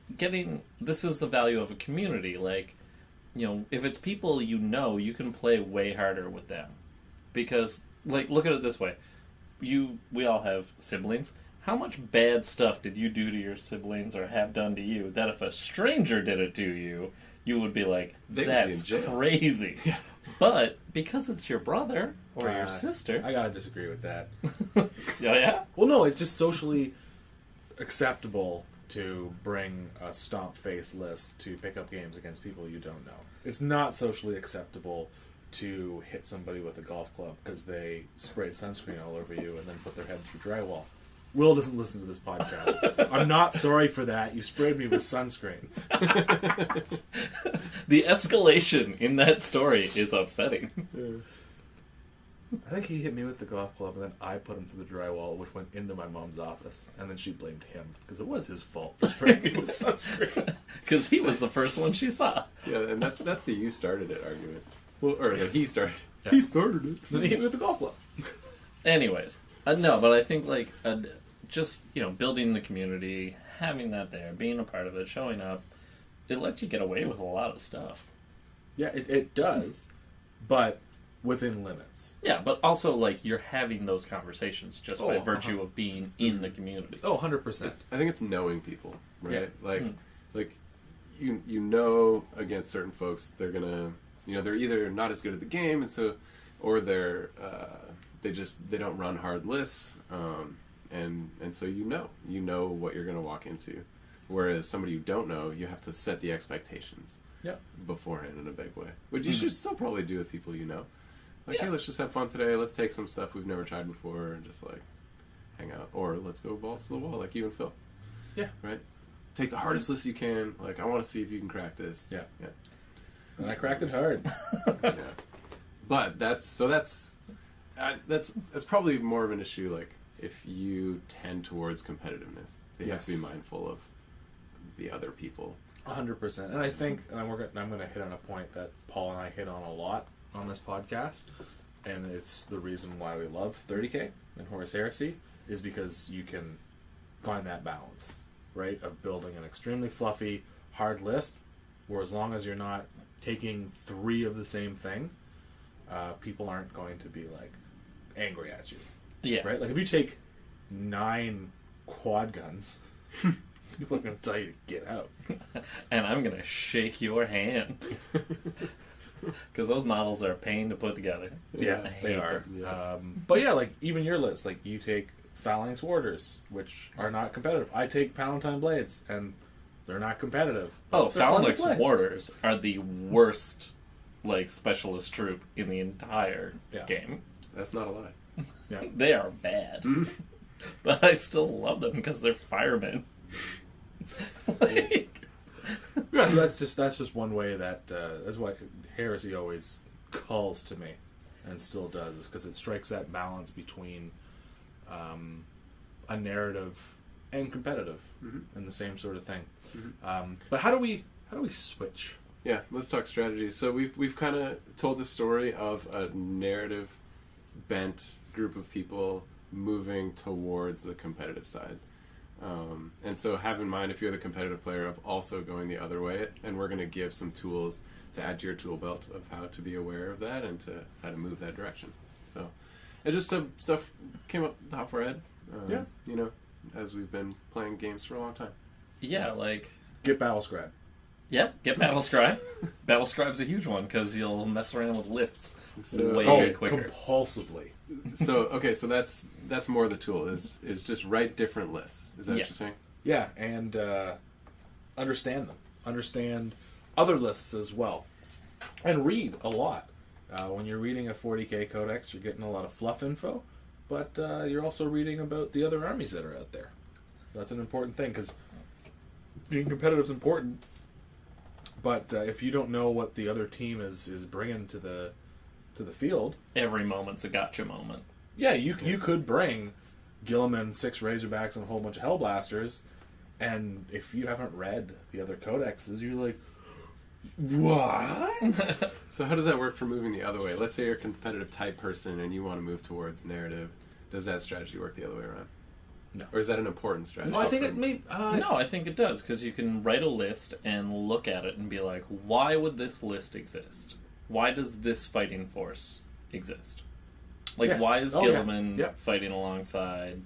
this is the value of a community. Like, you know, if it's people you know, you can play way harder with them. Because, like, look at it this way. We all have siblings. How much bad stuff did you do to your siblings or have done to you that if a stranger did it to you, you would be like, They would be in that's jail." crazy. But because it's your brother or your sister... I gotta disagree with that. Oh, yeah? Well, no, it's just socially acceptable to bring a stomp face list to pick up games against people you don't know. It's not socially acceptable to hit somebody with a golf club because they sprayed sunscreen all over you and then put their head through drywall. Will doesn't listen to this podcast. I'm not sorry for that. You sprayed me with sunscreen. The escalation in that story is upsetting. I think he hit me with the golf club, and then I put him through the drywall, which went into my mom's office, and then she blamed him because it was his fault for spraying me with sunscreen. Because he was the first one she saw. Yeah, and that's the you started it argument. Well, or the he started. Yeah. He started it. Then he hit me with the golf club. Anyways, no, but I think, like, just, you know, building the community, having that there, being a part of it, showing up, it lets you get away with a lot of stuff. Yeah, it does, but within limits. Yeah, but also, like, you're having those conversations just by Oh, virtue of being in the community. Oh, 100%. I think it's knowing people, right? Yeah. Like you know against certain folks they're gonna, you know, they're either not as good at the game, and so, or they're they don't run hard lists, and so you know what you're going to walk into. Whereas somebody you don't know, you have to set the expectations beforehand in a big way, which you should still probably do with people you know. Like, hey, let's just have fun today. Let's take some stuff we've never tried before and just like hang out, or let's go balls to the wall like you and Phil. Yeah, right. Take the hardest list you can. Like, I want to see if you can crack this. Yeah. And I cracked it hard. Yeah. But that's probably more of an issue. Like, if you tend towards competitiveness, you have to be mindful of the other people. 100%. And I think, and I'm going to hit on a point that Paul and I hit on a lot on this podcast, and it's the reason why we love 30K and Horus Heresy, is because you can find that balance, right, of building an extremely fluffy, hard list, where as long as you're not taking 3 of the same thing, people aren't going to be, like, angry at you. Yeah. Right? Like, if you take 9 quad guns, people are going to tell you to get out. And I'm going to shake your hand. Because those models are a pain to put together. Yeah, they are. Yeah. But yeah, like, even your list, like, you take Phalanx Warders, which are not competitive. I take Palatine Blades, and they're not competitive. Oh, They're fun to Phalanx play. Warders are the worst, like, specialist troop in the entire game. That's not a lie. Yeah. They are bad. But I still love them because they're firemen. Like, Yeah, so that's just one way that's why Heresy always calls to me, and still does, is because it strikes that balance between a narrative and competitive, and the same sort of thing. But how do we switch? Yeah, let's talk strategy. So we've kind of told the story of a narrative bent group of people moving towards the competitive side. And so have in mind, if you're the competitive player, of also going the other way, and we're going to give some tools to add to your tool belt of how to be aware of that and to how to move that direction. So it just stuff came up the top of our head, you know, as we've been playing games for a long time. yeah, like... Get Battlescribe. Yeah, get Battlescribe. Battlescribe's a huge one because you'll mess around with lists So- way quicker. Compulsively. So okay, so that's more the tool is just write different lists. Is that what you're saying? Yeah, and understand them. Understand other lists as well. And read a lot. When you're reading a 40K codex, you're getting a lot of fluff info, but you're also reading about the other armies that are out there. So that's an important thing, because being competitive is important, but if you don't know what the other team is bringing to the field... Every moment's a gotcha moment. Yeah, you could bring Gilliman, 6 Razorbacks, and a whole bunch of Hellblasters, and if you haven't read the other codexes, you're like, what? So how does that work for moving the other way? Let's say you're a competitive type person and you want to move towards narrative. Does that strategy work the other way around? No. Or is that an important strategy? No, I think it may... No, I think it does, because you can write a list and look at it and be like, why would this list exist? Why does this fighting force exist? Like, Yes. why is Oh, yeah. Gilliman Yep. fighting alongside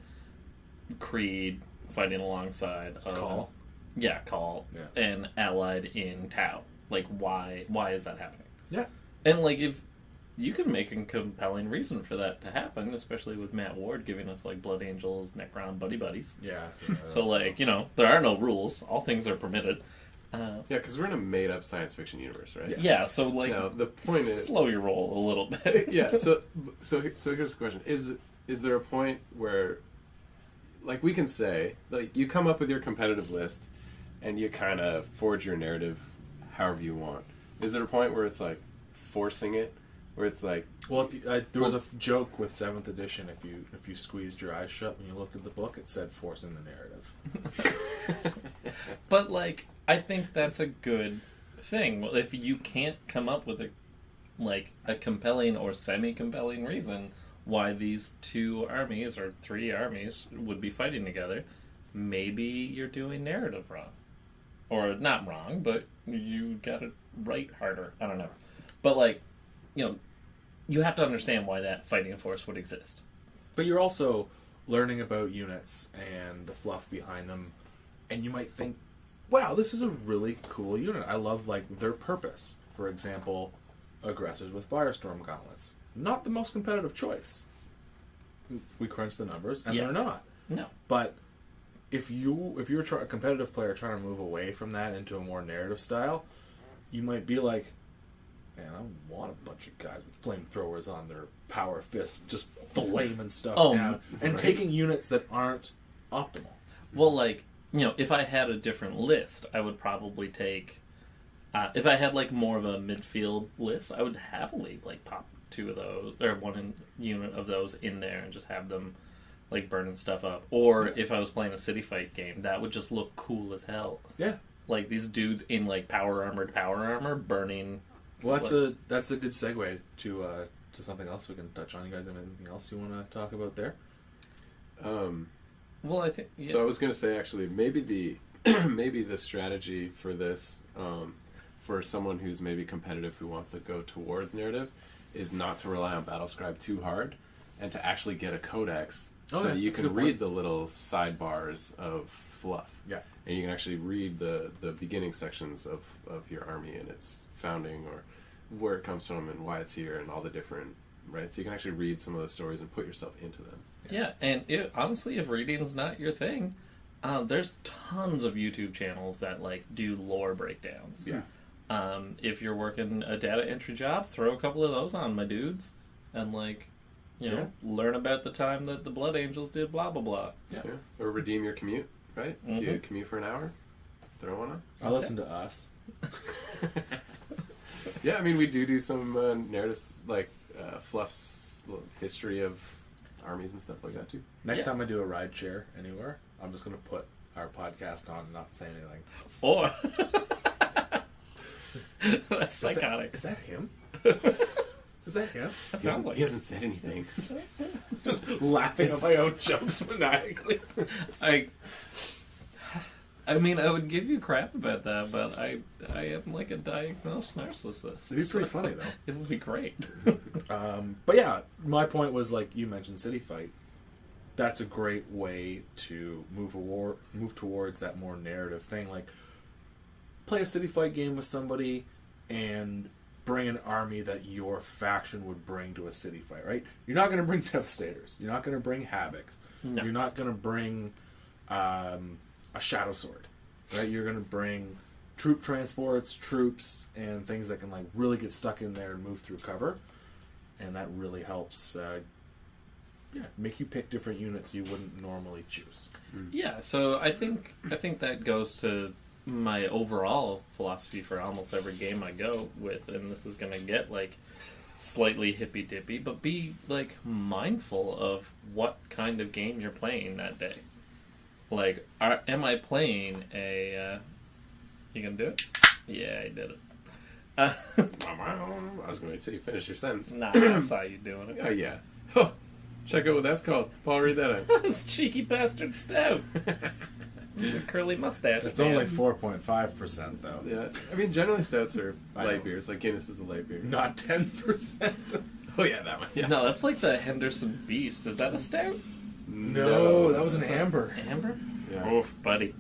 Creed, fighting alongside... Call. Yeah, Call, Yeah. and allied in Tau? Like, why is that happening? Yeah. And, like, if you can make a compelling reason for that to happen, especially with Matt Ward giving us, like, Blood Angels, Necron buddy buddies. Yeah. So, like, you know, there are no rules. All things are permitted. Yeah, because we're in a made-up science fiction universe, right? Yes. Yeah, so, like, No, the point is... slow your roll a little bit. Yeah, so here's the question. Is there a point where, like, we can say, like, you come up with your competitive list and you kind of forge your narrative however you want. Is there a point where it's, like, forcing it? Where it's like... Well, there was a joke with 7th edition. If you squeezed your eyes shut when you looked at the book, it said forcing the narrative. But, like, I think that's a good thing. Well, if you can't come up with a compelling or semi-compelling reason why these 2 armies or 3 armies would be fighting together, maybe you're doing narrative wrong. Or not wrong, but you got it right harder. I don't know. But, like, you know, you have to understand why that fighting force would exist. But you're also learning about units and the fluff behind them, and you might think, wow, this is a really cool unit. I love, like, their purpose. For example, aggressors with Firestorm Gauntlets. Not the most competitive choice. We crunch the numbers, and Yeah. they're not. No. But if you're a competitive player trying to move away from that into a more narrative style, you might be like, man, I want a bunch of guys with flamethrowers on their power fists just flaming stuff down and taking units that aren't optimal. Well, like, if I had a different list, I would probably take... if I had, like, more of a midfield list, I would happily, like, pop 2 of those, or unit of those in there and just have them, like, burning stuff up. Or if I was playing a city fight game, that would just look cool as hell. Yeah. Like, these dudes in, like, power armor burning... Well, that's a good segue to something else we can touch on. You guys have anything else you want to talk about there? Well, I think... Yeah. So I was going to say, actually, maybe the strategy for this, for someone who's maybe competitive who wants to go towards narrative, is not to rely on Battlescribe too hard, and to actually get a codex so that you can read the little sidebars of fluff. Yeah. And you can actually read the beginning sections of your army and its founding, or where it comes from and why it's here, and all the different... Right? So you can actually read some of those stories and put yourself into them. Yeah, and honestly, if reading's not your thing, there's tons of YouTube channels that, like, do lore breakdowns. Yeah. If you're working a data entry job, throw a couple of those on, my dudes, and, like, learn about the time that the Blood Angels did blah, blah, blah. Yeah. Or redeem your commute, right? If you commute for an hour, throw one on. I listen to us. Yeah, I mean, we do some narratives, like Fluff's history of armies and stuff like that, too. Next time I do a ride share anywhere, I'm just going to put our podcast on and not say anything. Or... That's psychotic. Is that him? Is that him? That sounds like he hasn't said anything. Just laughing at my own jokes maniacally. I mean, I would give you crap about that, but I am like a diagnosed narcissist. It'd be pretty funny, though. It would be great. But yeah, my point was, like you mentioned, City Fight. That's a great way to move towards that more narrative thing. Like, play a City Fight game with somebody and bring an army that your faction would bring to a City Fight, right? You're not going to bring Devastators. You're not going to bring Havocs. No. You're not going to bring a Shadow Sword, right? You're going to bring troop transports, troops, and things that can, like, really get stuck in there and move through cover. And that really helps make you pick different units you wouldn't normally choose. Yeah, so I think that goes to my overall philosophy for almost every game I go with, and this is going to get, like, slightly hippy-dippy, but be, like, mindful of what kind of game you're playing that day. Like, am I playing a... you gonna do it? Yeah, I did it. I was going to say you finish your sentence. Nah, I saw you doing it. Oh, yeah. Oh, check out what that's called. Paul, read that out. This cheeky bastard stout. It's a curly mustache. It's man. only 4.5%, though. Yeah, I mean, generally stouts are light beers. Like Guinness is a light beer. Not 10%. Oh, yeah, that one. Yeah. No, that's like the Henderson Beast. Is that a stout? No, that was an amber. Amber? Yeah. Oof, buddy.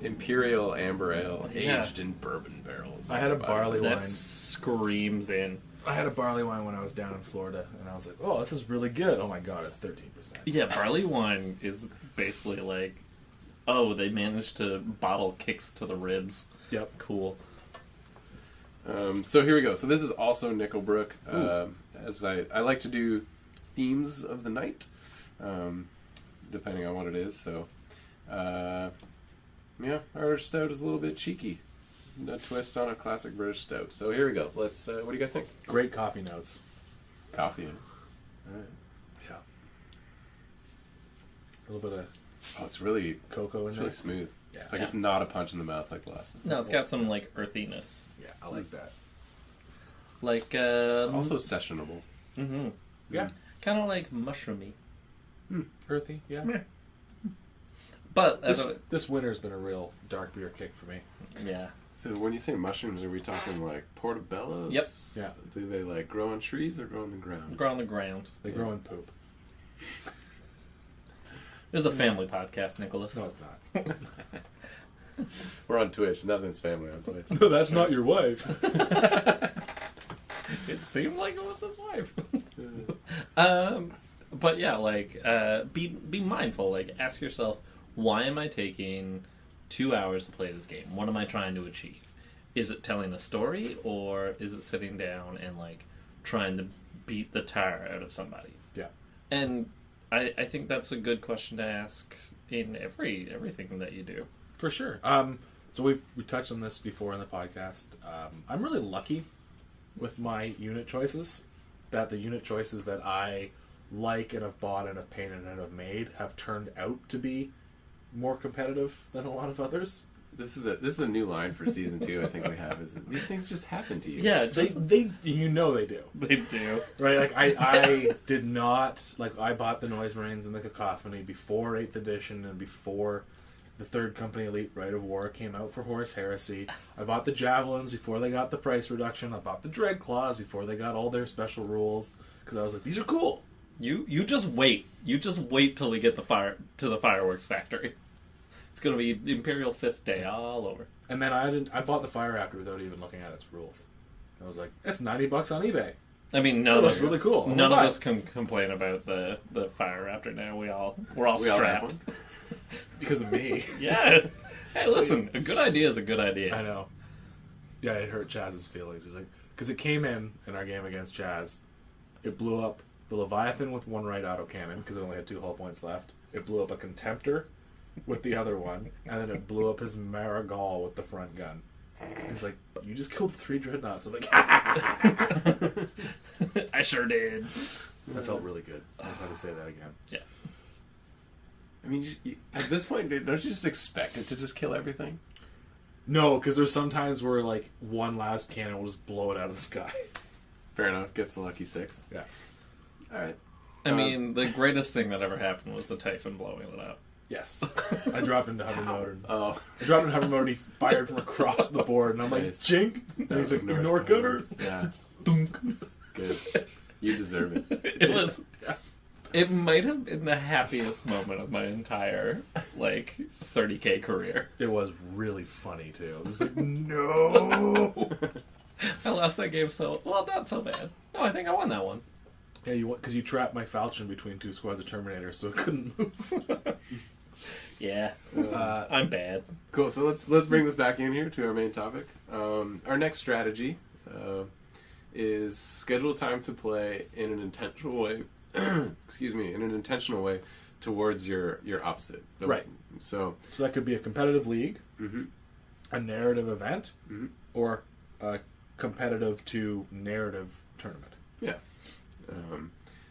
Imperial Amber Ale, Yeah. aged in bourbon barrels. I had a barley That wine. screams in. I had a barley wine when I was down in Florida, and I was like, "Oh, this is really good." Oh my god, it's 13%. Yeah, barley wine is basically like, oh, they managed to bottle kicks to the ribs. Yep. Cool. So here we go. So this is also Nickelbrook. As I like to do themes of the night, depending on what it is. So, yeah, our stout is a little bit cheeky. A twist on a classic British stout. So here we go. Let's. What do you guys think? Great coffee notes. Coffee. All right. Yeah. A little bit of Oh, it's really cocoa in it's there. really smooth. Yeah. Like it's not a punch in the mouth like the last one. No, it's got some like earthiness. Yeah, I like that. Like It's also sessionable. mm-hmm. Yeah. Kind of like mushroomy. Earthy. Yeah. But This winter's been a real dark beer kick for me. yeah. So when you say mushrooms, are we talking like portobellos? Yep. Yeah. Do they like grow on trees or grow on the ground? Grow on the ground. They grow in poop. This is a family podcast, Nicholas. No, it's not. We're on Twitch. Nothing's family on Twitch. No, that's not your wife. It seemed like it was his wife. But yeah, like, be mindful. Like, ask yourself, why am I taking 2 hours to play this game? What am I trying to achieve? Is it telling the story, or is it sitting down and, like, trying to beat the tar out of somebody? Yeah. And I think that's a good question to ask in everything that you do. For sure. So we touched on this before in the podcast. I'm really lucky with my unit choices, that the unit choices that I like and have bought and have painted and have made have turned out to be more competitive than a lot of others. This is a new line for season 2. I think we have is these things just happen to you. Yeah, They you know they do. they do. Right, like I did not, like, I bought the Noise Marines and the Cacophony before 8th edition and before the 3rd Company Elite Rite of War came out for Horus Heresy. I bought the Javelins before they got the price reduction. I bought the Dread Claws before they got all their special rules, because I was like, these are cool. You just wait. You just wait till we get the fireworks factory. It's gonna be Imperial Fist Day all over. And then I bought the Fire Raptor without even looking at its rules. I was like, it's $90 on eBay. I mean, none That of looks us really cool. None of us can complain about the Fire Raptor now. We're all We all have strapped. one. Because of me. Yeah. Hey, listen, a good idea is a good idea. I know. Yeah, it hurt Chaz's feelings. He's like, because it came in our game against Chaz, it blew up the Leviathan with one right autocannon because it only had 2 hull points left. It blew up a Contemptor with the other one, and then it blew up his Marigal with the front gun. He's like, you just killed 3 dreadnoughts. I'm like, I sure did. I felt really good. I just had to say that again. Yeah. I mean, at this point, don't you just expect it to just kill everything? No, because there's some times where, like, one last cannon will just blow it out of the sky. Fair enough. Gets the lucky 6. Yeah. All right. I mean, the greatest thing that ever happened was the Typhon blowing it up. Yes. I dropped into hover mode. And Oh, I dropped into hover mode and he fired from across the board. And I'm like, Nice. Jink. And he's like, North ignore Star. gunner. Yeah, Dunk. good. You deserve it. It was. Yeah. It might have been the happiest moment of my entire, like, 30K career. It was really funny, too. It was like, no. I lost that game not so bad. No, I think I won that one. Yeah, because you trapped my Falchion between 2 squads of Terminators, so it couldn't move. Yeah, I'm bad. Cool. So let's bring this back in here to our main topic. Our next strategy is schedule time to play in an intentional way. Excuse me, in an intentional way towards your opposite. Right. So that could be a competitive league, mm-hmm. a narrative event, Mm-hmm. or a competitive to narrative tournament. Yeah.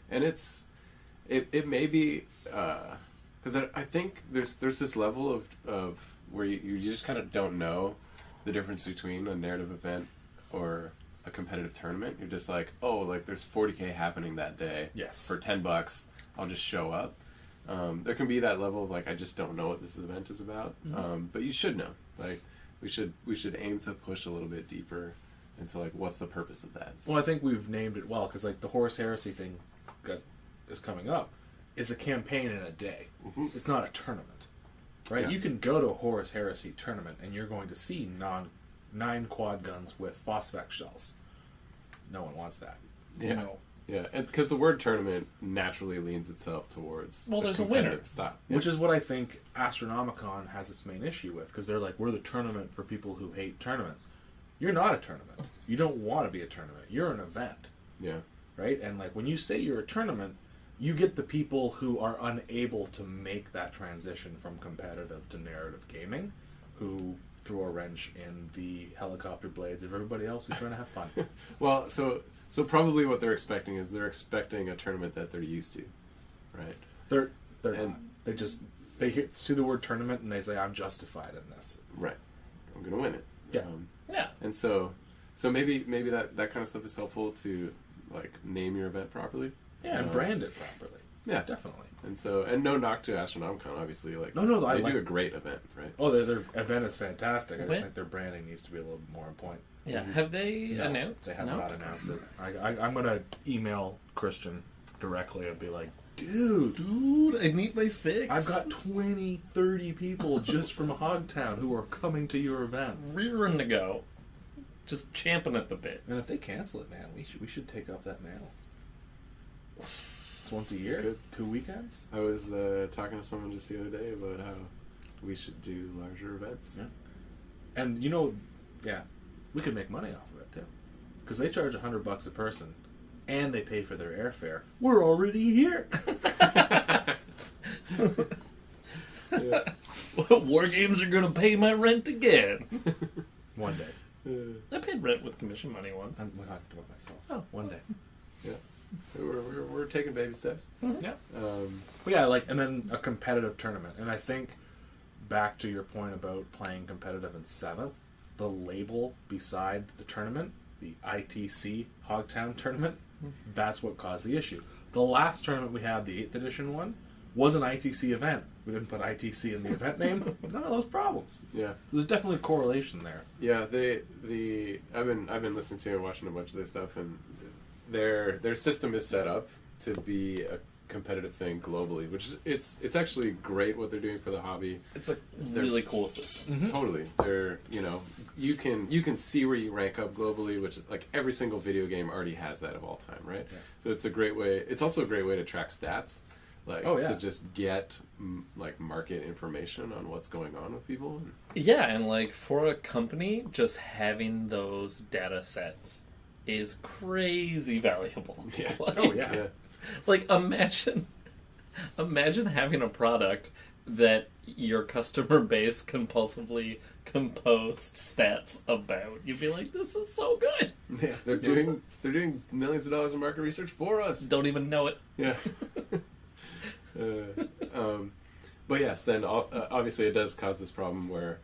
And it may be because I think there's this level of where you just kind of don't know the difference between a narrative event or a competitive tournament. You're just like, oh, like there's 40K happening that day. Yes. For $10, I'll just show up. There can be that level of like I just don't know what this event is about. Mm-hmm. But you should know. Like we should aim to push a little bit deeper into like what's the purpose of that. Well, I think we've named it well, because like the Horus Heresy thing that is coming up is a campaign in a day. Mm-hmm. It's not a tournament, right? Yeah. You can go to a Horus Heresy tournament and you're going to see 9 quad guns with phosphex shells. No one wants that. Yeah. No. Yeah, because the word tournament naturally leans itself towards Well, there's a competitive winner. style. Which is what I think Astronomicon has its main issue with, because they're like, we're the tournament for people who hate tournaments. You're not a tournament. You don't want to be a tournament. You're an event, Yeah. right? And like when you say you're a tournament, you get the people who are unable to make that transition from competitive to narrative gaming, who throw a wrench in the helicopter blades of everybody else who's trying to have fun. Well, so probably what they're expecting is they're expecting a tournament that they're used to, right? They're And- not. They see the word tournament and they say, I'm justified in this. Right. I'm gonna win it. Yeah. Yeah. And so maybe that kind of stuff is helpful to like name your event properly. Yeah, and brand it properly. Yeah. Definitely. And no knock to Astronomicon, obviously. Like No, I they like- do a great event, right? Oh, their event is fantastic. I just When- think their branding needs to be a little bit more on point. Yeah. Have they No, announced? They have No? not announced it. I'm going to email Christian directly and be like, dude, I need my fix. I've got 20, 30 people just from Hogtown who are coming to your event. rearing to go, just champing at the bit. And if they cancel it, man, we should take up that mail. It's once a year? Good. 2 weekends? I was talking to someone just the other day about how we should do larger events. Yeah. And we could make money off of it too. Because they charge $100 a person. And they pay for their airfare. We're already here! Yeah. War games are gonna pay my rent again. One day. I paid rent with commission money once. I'm talking about myself. Oh. One day. Yeah. We're taking baby steps. Yeah. Um, But yeah, and then a competitive tournament. And I think, back to your point about playing competitive in 7th, the label beside the tournament, the ITC Hogtown tournament, that's what caused the issue. The last tournament we had, the 8th edition one, was an ITC event. We didn't put ITC in the event name. None of those problems. yeah. There's definitely a correlation there. Yeah, I've been listening to and watching a bunch of their stuff, and their system is set up to be a competitive thing globally, which is it's actually great what they're doing for the hobby. It's a really cool system. Totally, they're you can see where you rank up globally, which like every single video game already has that of all time, right? Yeah. So it's a great way. It's also a great way to track stats. Like, to just get, like, market information on what's going on with people. Yeah, and, like, for a company, just having those data sets is crazy valuable. Yeah. Like, like, imagine having a product that your customer base compulsively composed stats about. You'd be like, this is so good. Yeah, they're doing millions of dollars in market research for us. Don't even know it. Yeah. But yes, then obviously it does cause this problem where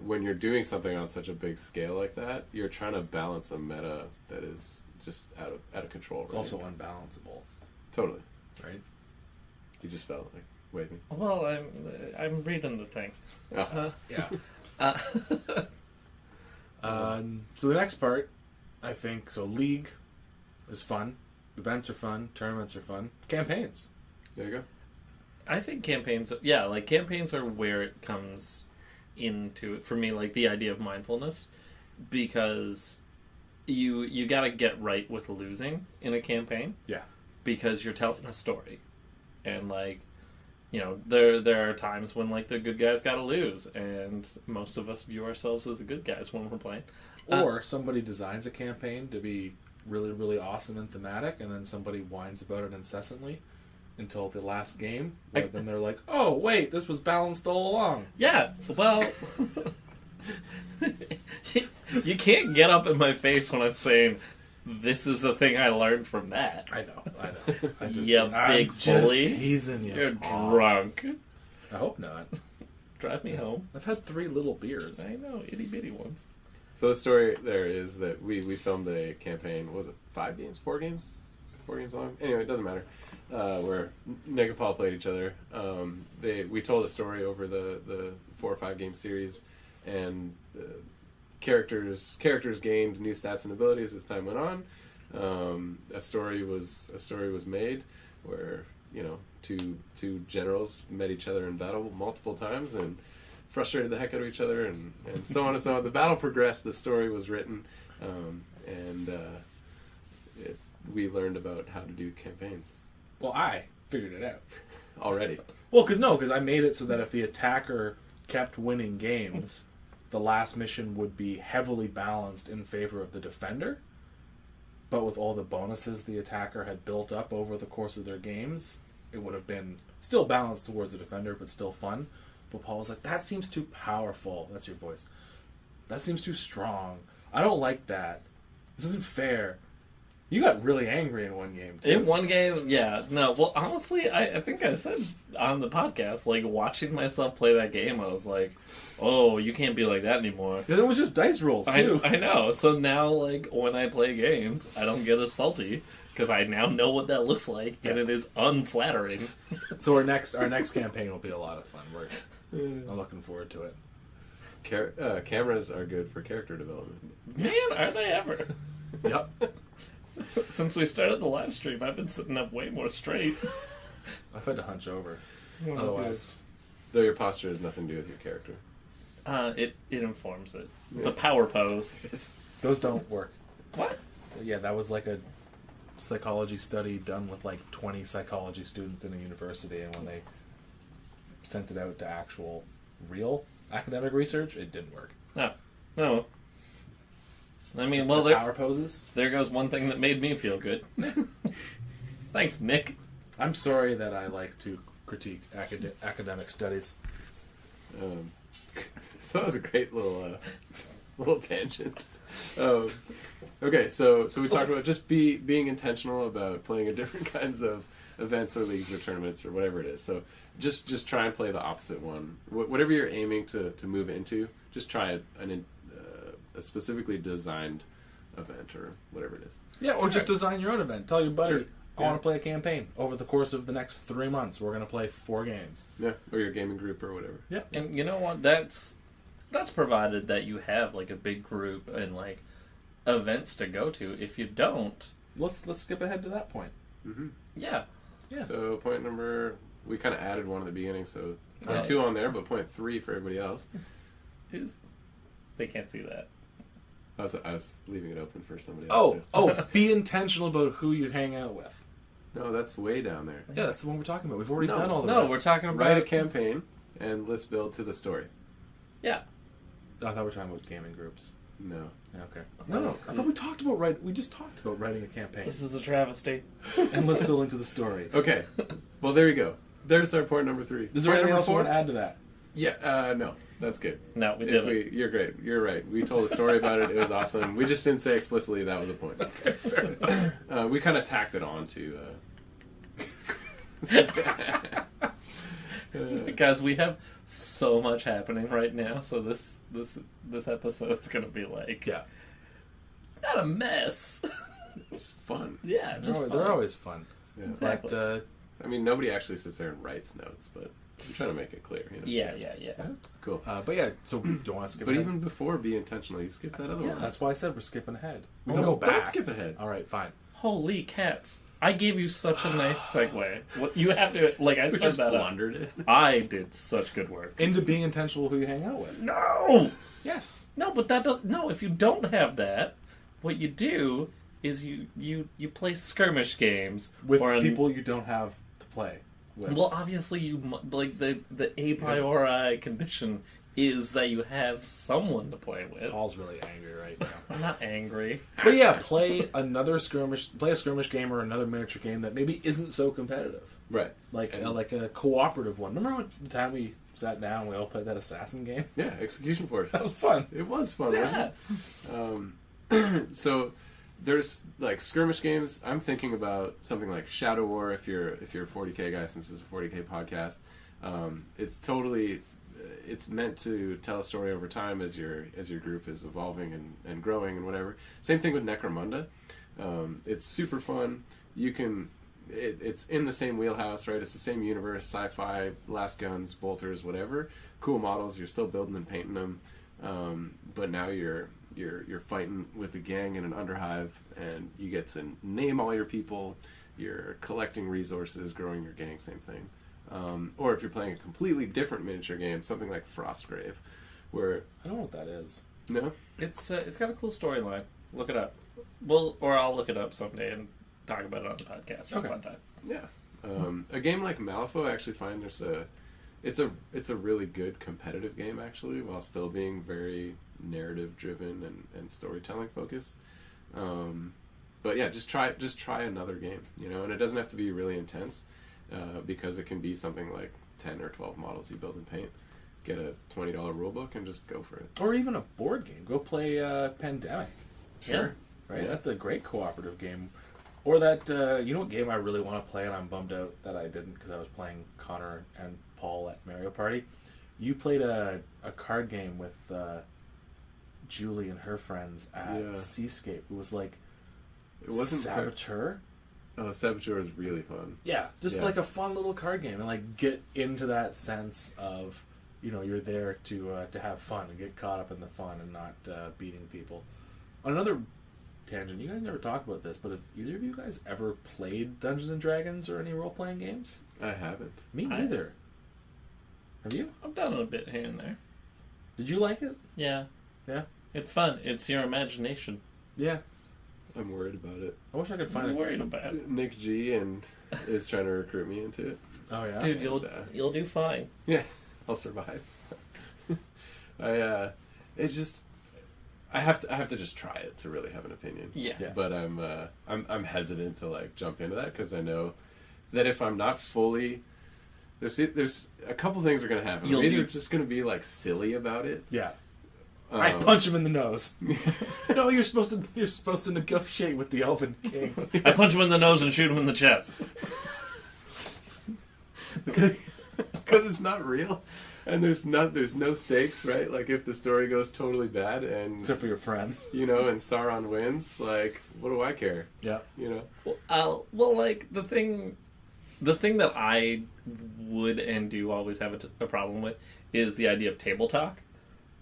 when you're doing something on such a big scale like that, you're trying to balance a meta that is just out of control. It's right? also unbalanceable. Totally. Right? You just felt like waving. Well, I'm reading the thing. Yeah. So the next part, I think, League is fun. Events are fun. Tournaments are fun. Campaigns. There you go. I think campaigns are where it comes into, for me, like the idea of mindfulness, because you got to get right with losing in a campaign. Yeah. Because you're telling a story, and like, there are times when like the good guys got to lose, and most of us view ourselves as the good guys when we're playing. Or somebody designs a campaign to be really, really awesome and thematic, and then somebody whines about it incessantly until the last game, where then they're like, oh, wait, this was balanced all along. Yeah, well, you can't get up in my face when I'm saying, this is the thing I learned from that. I know. I'm big bully. Just teasing you. You're drunk. I hope not. Drive me home. I've had 3 little beers. I know, itty bitty ones. So the story there is that we filmed a campaign. Was it 5 games? 4 games? 4 games long? Anyway, it doesn't matter. Where Nick and Paul played each other. We told a story over the 4 or 5 game series, and characters gained new stats and abilities as time went on. A story was made where two generals met each other in battle multiple times and frustrated the heck out of each other, and so on and so on. The battle progressed. The story was written, and we learned about how to do campaigns. Well, I figured it out. Already. Well, because I made it so that if the attacker kept winning games, the last mission would be heavily balanced in favor of the defender. But with all the bonuses the attacker had built up over the course of their games, it would have been still balanced towards the defender, but still fun. But Paul was like, that seems too powerful. That's your voice. That seems too strong. I don't like that. This isn't fair. You got really angry in one game, too. In one game, yeah. No, well, honestly, I think I said on the podcast, like, watching myself play that game, I was like, oh, you can't be like that anymore. And it was just dice rolls, too. I know. So now, like, when I play games, I don't get as salty, because I now know what that looks like, and it is unflattering. So our next campaign will be a lot of fun. I'm looking forward to it. Cameras are good for character development. Man, are they ever. Yep. Since we started the live stream, I've been sitting up way more straight. I've had to hunch over. Otherwise... Though your posture has nothing to do with your character. It informs it. It's a power pose. Those don't work. What? Yeah, that was like a psychology study done with like 20 psychology students in a university, and when they sent it out to actual real academic research, it didn't work. No. I mean, well, The power poses. there goes one thing that made me feel good. Thanks, Nick. I'm sorry that I like to critique academic studies. So that was a great little tangent. Okay, so we talked about just being intentional about playing at different kinds of events or leagues or tournaments or whatever it is. So just try and play the opposite one. Whatever you're aiming to move into, just try a specifically designed event or whatever it is. Yeah, or just design your own event. Tell your buddy, Sure. I want to play a campaign. Over the course of the next 3 months, we're going to play 4 games. Yeah, or your gaming group or whatever. Yeah. And you know what? That's provided that you have like a big group and like events to go to. If you don't, Let's skip ahead to that point. Mm-hmm. yeah. So point number, we kind of added one at the beginning, so Yeah. 2 on there, but point 3 for everybody else. They can't see that. I was leaving it open for somebody else. Be intentional about who you hang out with. No, that's way down there. Yeah, that's the one we're talking about. We've already No, done all the No, rest. we're talking about Write a campaign and let's build to the story. Yeah. I thought we were talking about gaming groups. No. Yeah, okay. No. I thought we talked about We just talked about writing a campaign This is a travesty. and let's build into the story. Okay. Well, there you go. There's our point number 3. Is there Point anything number else you 4? want to add to that? Yeah. No. That's good. No, we didn't. You're great. You're right. We told a story about it. It was awesome. We just didn't say explicitly that was a point. Fair enough. We kind of tacked it on to. Guys, we have so much happening right now, so this episode's gonna be like Yeah. not a mess. It's fun. Yeah, just They're fun. always fun. Yeah. Exactly. But, I mean, nobody actually sits there and writes notes, but I'm trying to make it clear. You know? Yeah. Cool. but yeah, so do you want to skip But ahead? even before be intentional, you skip that other Yeah. one. That's why I said we're skipping ahead. We Oh, can go back. Don't skip ahead. All right, fine. Holy cats! I gave you such a nice segue. What you have to like? I We set just that up. blundered it. I did such good work. Into being intentional who you hang out with. No, Yes. but that does no. If you don't have that, what you do is you play skirmish games With or people you don't have to play with. Well, obviously, like the a priori condition is that you have someone to play with. Paul's really angry right now. I'm not angry. But yeah, play a skirmish game or another miniature game that maybe isn't so competitive. Right. Like And- Mm. a cooperative one. Remember the time we sat down and we all played that assassin game? Yeah, Execution Force. That was fun. It was fun, Yeah. wasn't it? So there's like skirmish games. I'm thinking about something like Shadow War. If you're a 40K guy, since it's a 40K podcast, it's meant to tell a story over time as your group is evolving and growing and whatever. Same thing with Necromunda. It's super fun. It's in the same wheelhouse, right? It's the same universe, sci-fi, last guns, bolters, whatever. Cool models. You're still building and painting them, but now you're fighting with a gang in an underhive, and you get to name all your people. You're collecting resources, growing your gang, same thing. Or if you're playing a completely different miniature game, something like Frostgrave, where I don't know what that is. no, It's got a cool storyline. Look it up. Or I'll look it up someday and talk about it on the podcast for a Okay. fun time. yeah, a game like Malifaux, I actually find it's a really good competitive game actually, while still being very narrative driven and storytelling focused. But yeah, just try another game, and it doesn't have to be really intense, because it can be something like 10 or 12 models you build and paint. Get a $20 rulebook and just go for it. Or even a board game. Go play Pandemic. Sure. Right? Yeah. That's a great cooperative game. Or that, you know what game I really want to play and I'm bummed out that I didn't because I was playing Connor and Paul at Mario Party? You played a card game with Julie and her friends at Seascape. It was like It wasn't Saboteur? Oh, Saboteur is really fun. Yeah, just Yeah. like a fun little card game and like get into that sense of, you're there to have fun and get caught up in the fun and not beating people. On another tangent, you guys never talk about this, but have either of you guys ever played Dungeons and Dragons or any role-playing games? I haven't. Me neither. Have you? I've done it a bit here and there. Did you like it? Yeah. Yeah. It's fun. It's your imagination. Yeah. I'm worried about it. I wish I could find I'm it. worried about it. Nick G is trying to recruit me into it. Oh yeah, Dude, And, you'll do fine. yeah, I'll survive. It's just I have to just try it to really have an opinion. Yeah. Yeah. But I'm hesitant to like jump into that because I know that if I'm not fully there's a couple things are gonna happen. You'll I'm do- either just gonna be like silly about it. yeah. I um, punch him in the nose. No, you're supposed to negotiate with the Elven King. I punch him in the nose and shoot him in the chest. because it's not real, and there's no stakes, right? Like if the story goes totally bad and Except for your friends. and Sauron wins, like what do I care? Yeah. Well, like the thing that I would and do always have a problem with is the idea of table talk.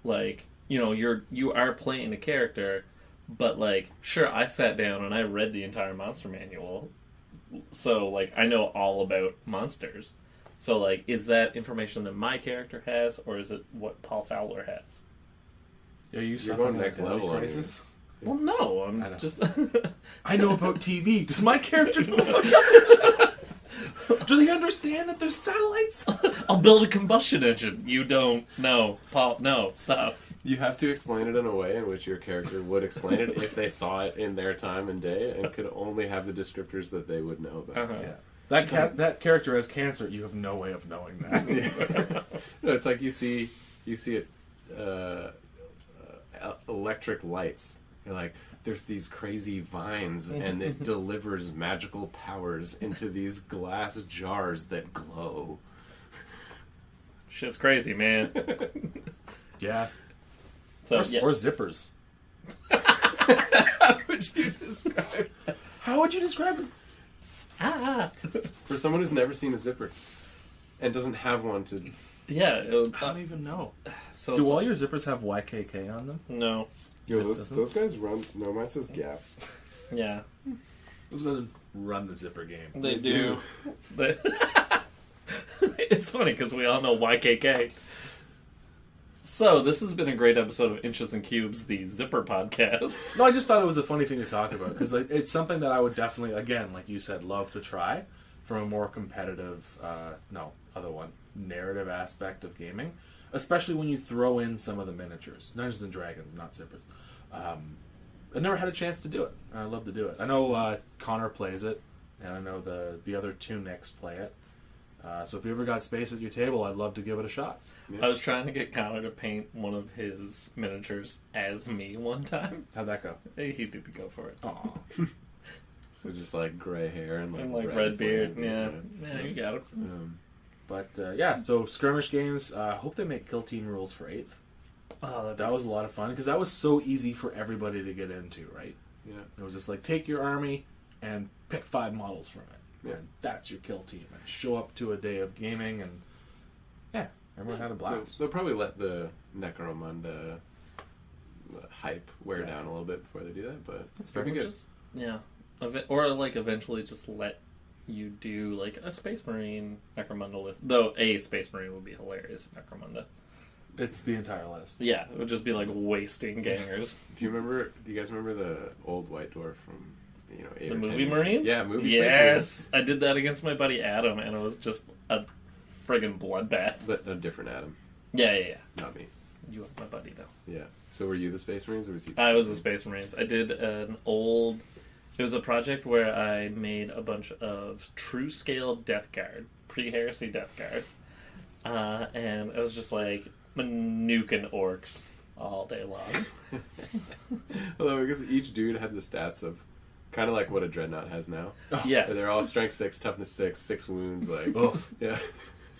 Like, you are playing a character, but like, sure, I sat down and I read the entire monster manual, so like I know all about monsters. So like, is that information that my character has, or is it what Paul Fowler has? Are you You're suffering going an next identity level, crisis? Well, no, I know. I'm just. I know about TV. Does my character know about television? Do they understand that there's satellites? I'll build a combustion engine. You don't. No, Paul. No, stop. You have to explain it in a way in which your character would explain it if they saw it in their time and day and could only have the descriptors that they would know about. Uh-huh. That character has cancer. You have no way of knowing that. No, it's like you see it, electric lights. You're like, there's these crazy vines, and it delivers magical powers into these glass jars that glow. Shit's crazy, man. Yeah. So Or, yeah. or zippers. How would you describe that? How would you describe it? For someone who's never seen a zipper and doesn't have one to... Yeah. I don't even know. So Do all your zippers have YKK on them? No. Yours doesn't? guys run... No, mine says Gap. Yeah. Those doesn't run the zipper game. They do. It's funny because we all know YKK. So this has been a great episode of Inches and Cubes, the Zipper podcast. No, I just thought it was a funny thing to talk about because it's something that I would definitely, again, like you said, love to try from a more competitive, narrative aspect of gaming, especially when you throw in some of the miniatures, Dungeons and Dragons, not zippers. I never had a chance to do it. I'd love to do it. I know Connor plays it, and I know the other two Nicks play it. So if you ever got space at your table, I'd love to give it a shot. I was trying to get Connor to paint one of his miniatures as me one time. How'd that go? He did go for it. Aw. So just like gray hair and red beard. flame. Yeah, you got it. But so skirmish games. Hope they make Kill Team rules for 8th. Oh, That was a lot of fun because that was so easy for everybody to get into, right? Yeah. It was just like take your army and pick 5 models from it. Yeah. And that's your kill team. And show up to a day of gaming and everyone had a blast. They'll probably let the Necromunda hype wear down a little bit before they do that, but it's very good. Or like eventually just let you do like a Space Marine Necromunda list. Though a Space Marine would be hilarious, Necromunda. It's the entire list. Yeah, it would just be like wasting gangers. Do you guys remember the old White Dwarf from 8 The or 10 movie years? Marines? Yeah, movie Space Yes, I did that against my buddy Adam, and it was just a friggin' bloodbath. But a different Adam, Yeah. not me. You are my buddy though. Yeah. So were you the Space Marines or was he? I was the Space Marines. I did an old. It was a project where I made a bunch of true scale Death Guard, pre-heresy Death Guard, and it was just like nuking orcs all day long. Although because each dude had the stats of kind of like what a Dreadnought has now. Yeah, And they're all strength 6, toughness 6, 6 wounds. Like, Oh. yeah,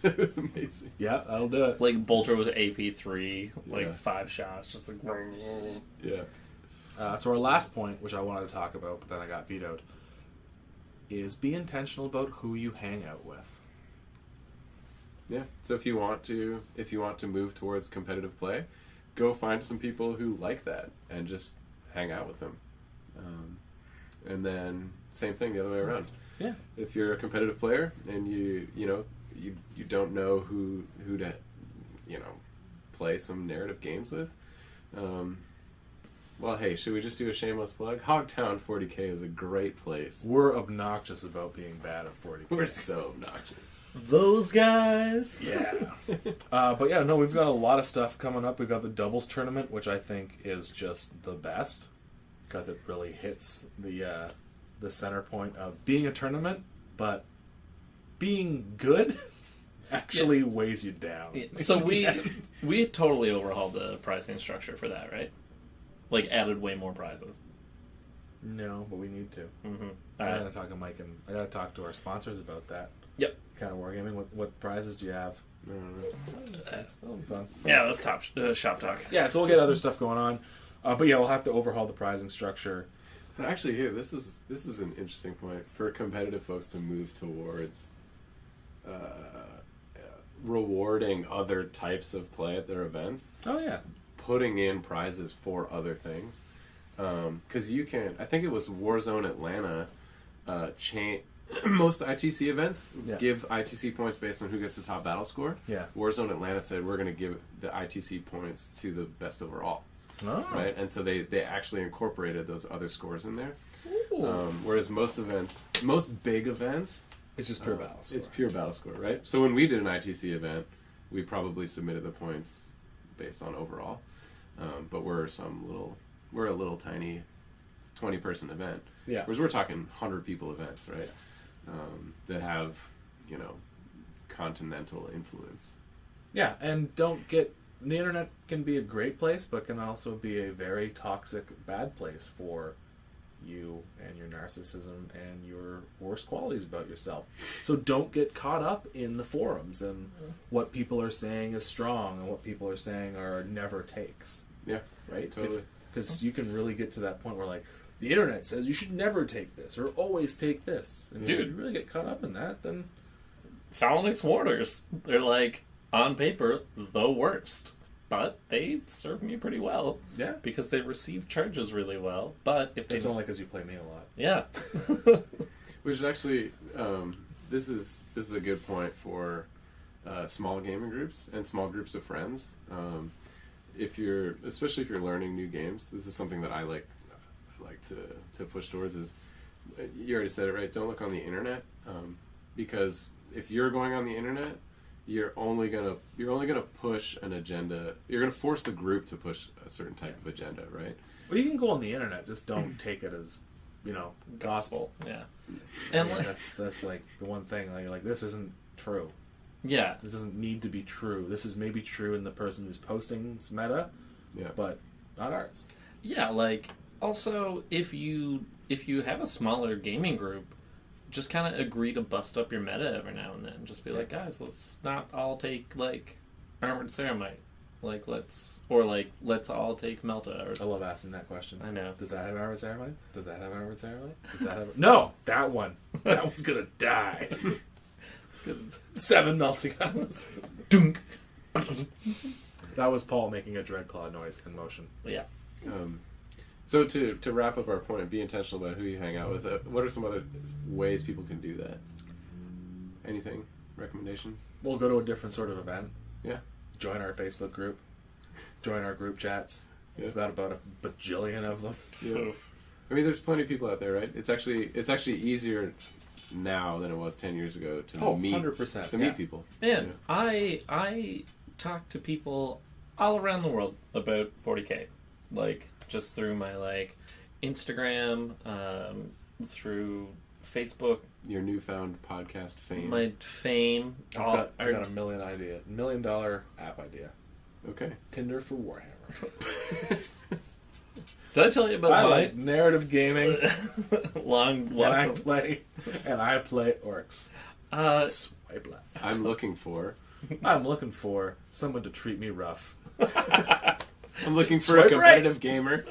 it was amazing. Yeah, that'll do it. like Bolter was AP3, like Yeah. 5 shots, just like. Yeah. So our last point, which I wanted to talk about, but then I got vetoed, is be intentional about who you hang out with. Yeah. So if you want to move towards competitive play, go find some people who like that and just hang out with them. And then same thing the other way around. Yeah. If you're a competitive player and you don't know who to play some narrative games with, Well, hey, should we just do a shameless plug? Hogtown 40K is a great place. We're obnoxious about being bad at 40K. We're so obnoxious. Those guys. Yeah. But yeah, no, we've got a lot of stuff coming up. We've got the doubles tournament, which I think is just the best because it really hits the center point of being a tournament, but being good actually weighs you down. Yeah. So we totally overhauled the pricing structure for that, right? Like added way more prizes. No, but we need to. Mm-hmm. I gotta talk to Mike and I gotta talk to our sponsors about that. Yep. Kind of wargaming. What prizes do you have? I don't know. That'll be fun. Yeah, that's top shop talk. Yeah, so we'll get other stuff going on, but yeah, we'll have to overhaul the prizing structure. So actually, here, this is an interesting point for competitive folks to move towards rewarding other types of play at their events. Oh yeah. Putting in prizes for other things, because you can. I think it was Warzone Atlanta. Most ITC events give ITC points based on who gets the top battle score. Yeah. Warzone Atlanta said we're going to give the ITC points to the best overall. Oh. Right, and so they actually incorporated those other scores in there. Whereas most big events, It's just pure battle score. it's pure battle score, right? So when we did an ITC event, we probably submitted the points based on overall. But we're a little tiny 20-person event. Yeah. Whereas we're talking 100 people events, right? That have, continental influence. Yeah, and don't get... The internet can be a great place, but can also be a very toxic, bad place for you and your narcissism and your worst qualities about yourself. So don't get caught up in the forums and what people are saying is strong and what people are saying are never takes. Yeah, right? totally. Because you can really get to that point where, like, the internet says you should never take this or always take this. And Dude. if you really get caught up in that, then... Phalanx Warders. They're like, on paper, the worst. But they serve me pretty well. Yeah. Because they receive charges really well. But if they... It's only because you play me a lot. Yeah. Which is actually, this is a good point for small gaming groups and small groups of friends. Especially if you're learning new games, this is something that I like to push towards. Is you already said it right? Don't look on the internet, because if you're going on the internet, you're only gonna push an agenda. You're gonna force the group to push a certain type of agenda, right? Well, you can go on the internet, just don't take it as, gospel. Yeah. And That's like the one thing. Like this isn't true. yeah. This doesn't need to be true. This is maybe true in the person who's posting's meta, Yeah. but not ours. Yeah, like, also, if you have a smaller gaming group, just kind of agree to bust up your meta every now and then. Just be like, guys, let's not all take, like, Armored Ceramite. Like, let's all take Melta. I love asking that question. I know. Does that have Armored Ceramite? Does that have Armored Ceramite? Does that have... No! That one. That one's gonna die. It's 'cause it's... 7 Melticons. Dunk! That was Paul making a Dreadclaw noise in motion. Yeah. So to wrap up our point, be intentional about who you hang out with. What are some other ways people can do that? Anything? Recommendations? We'll go to a different sort of event. Yeah. Join our Facebook group. Join our group chats. Yeah. We've got about a bajillion of them. Yeah. I mean, there's plenty of people out there, right? It's actually easier now than it was 10 years ago to meet 100%. meet people. Man, Yeah. I talk to people all around the world about 40K. Like, just through my, like, Instagram, through Facebook. Your newfound podcast fame. My fame. I got $1 million app idea. Okay. Tinder for Warhammer. Did I tell you about I my like narrative gaming. long and walks? I play orcs. Swipe left. I'm looking for someone to treat me rough. I'm looking for Swipe a competitive gamer.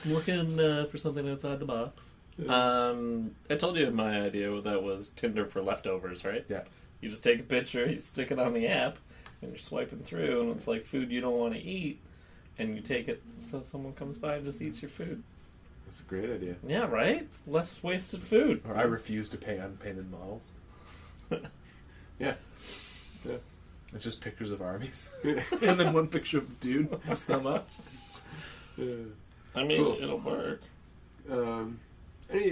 Looking for something outside the box. I told you my idea that was Tinder for leftovers, right? Yeah. You just take a picture, you stick it on the app, and you're swiping through, and it's like food you don't want to eat, and you take it so someone comes by and just eats your food. That's a great idea. Yeah, right? Less wasted food. Or I refuse to pay unpainted models. Yeah. It's just pictures of armies. And then one picture of a dude with his thumb up. I mean, Cool. it'll work.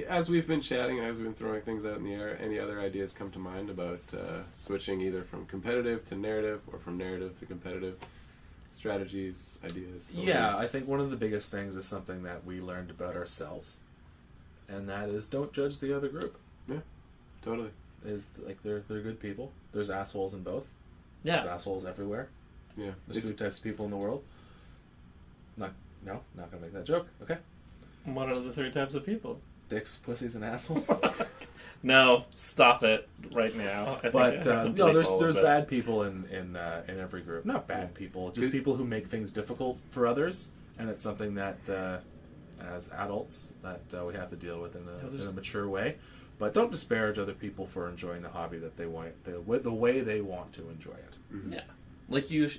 As we've been chatting and as we've been throwing things out in the air, any other ideas come to mind about switching either from competitive to narrative or from narrative to competitive? Strategies, ideas? Stories? Yeah, I think one of the biggest things is something that we learned about ourselves, and that is don't judge the other group. Yeah, totally. It's like they're good people. There's assholes in both. Yeah. There's assholes everywhere. Yeah. There's three types of people in the world. Not gonna make that joke. Okay. What are the three types of people? Dicks, pussies, and assholes. No, stop it right now. I think I But have to no, bleep all there's of it. bad people in every group. Not bad people, just people who make things difficult for others, and it's something that as adults that we have to deal with in a mature way. But don't disparage other people for enjoying the hobby that they want, the way they want to enjoy it. Mm-hmm. Yeah, like you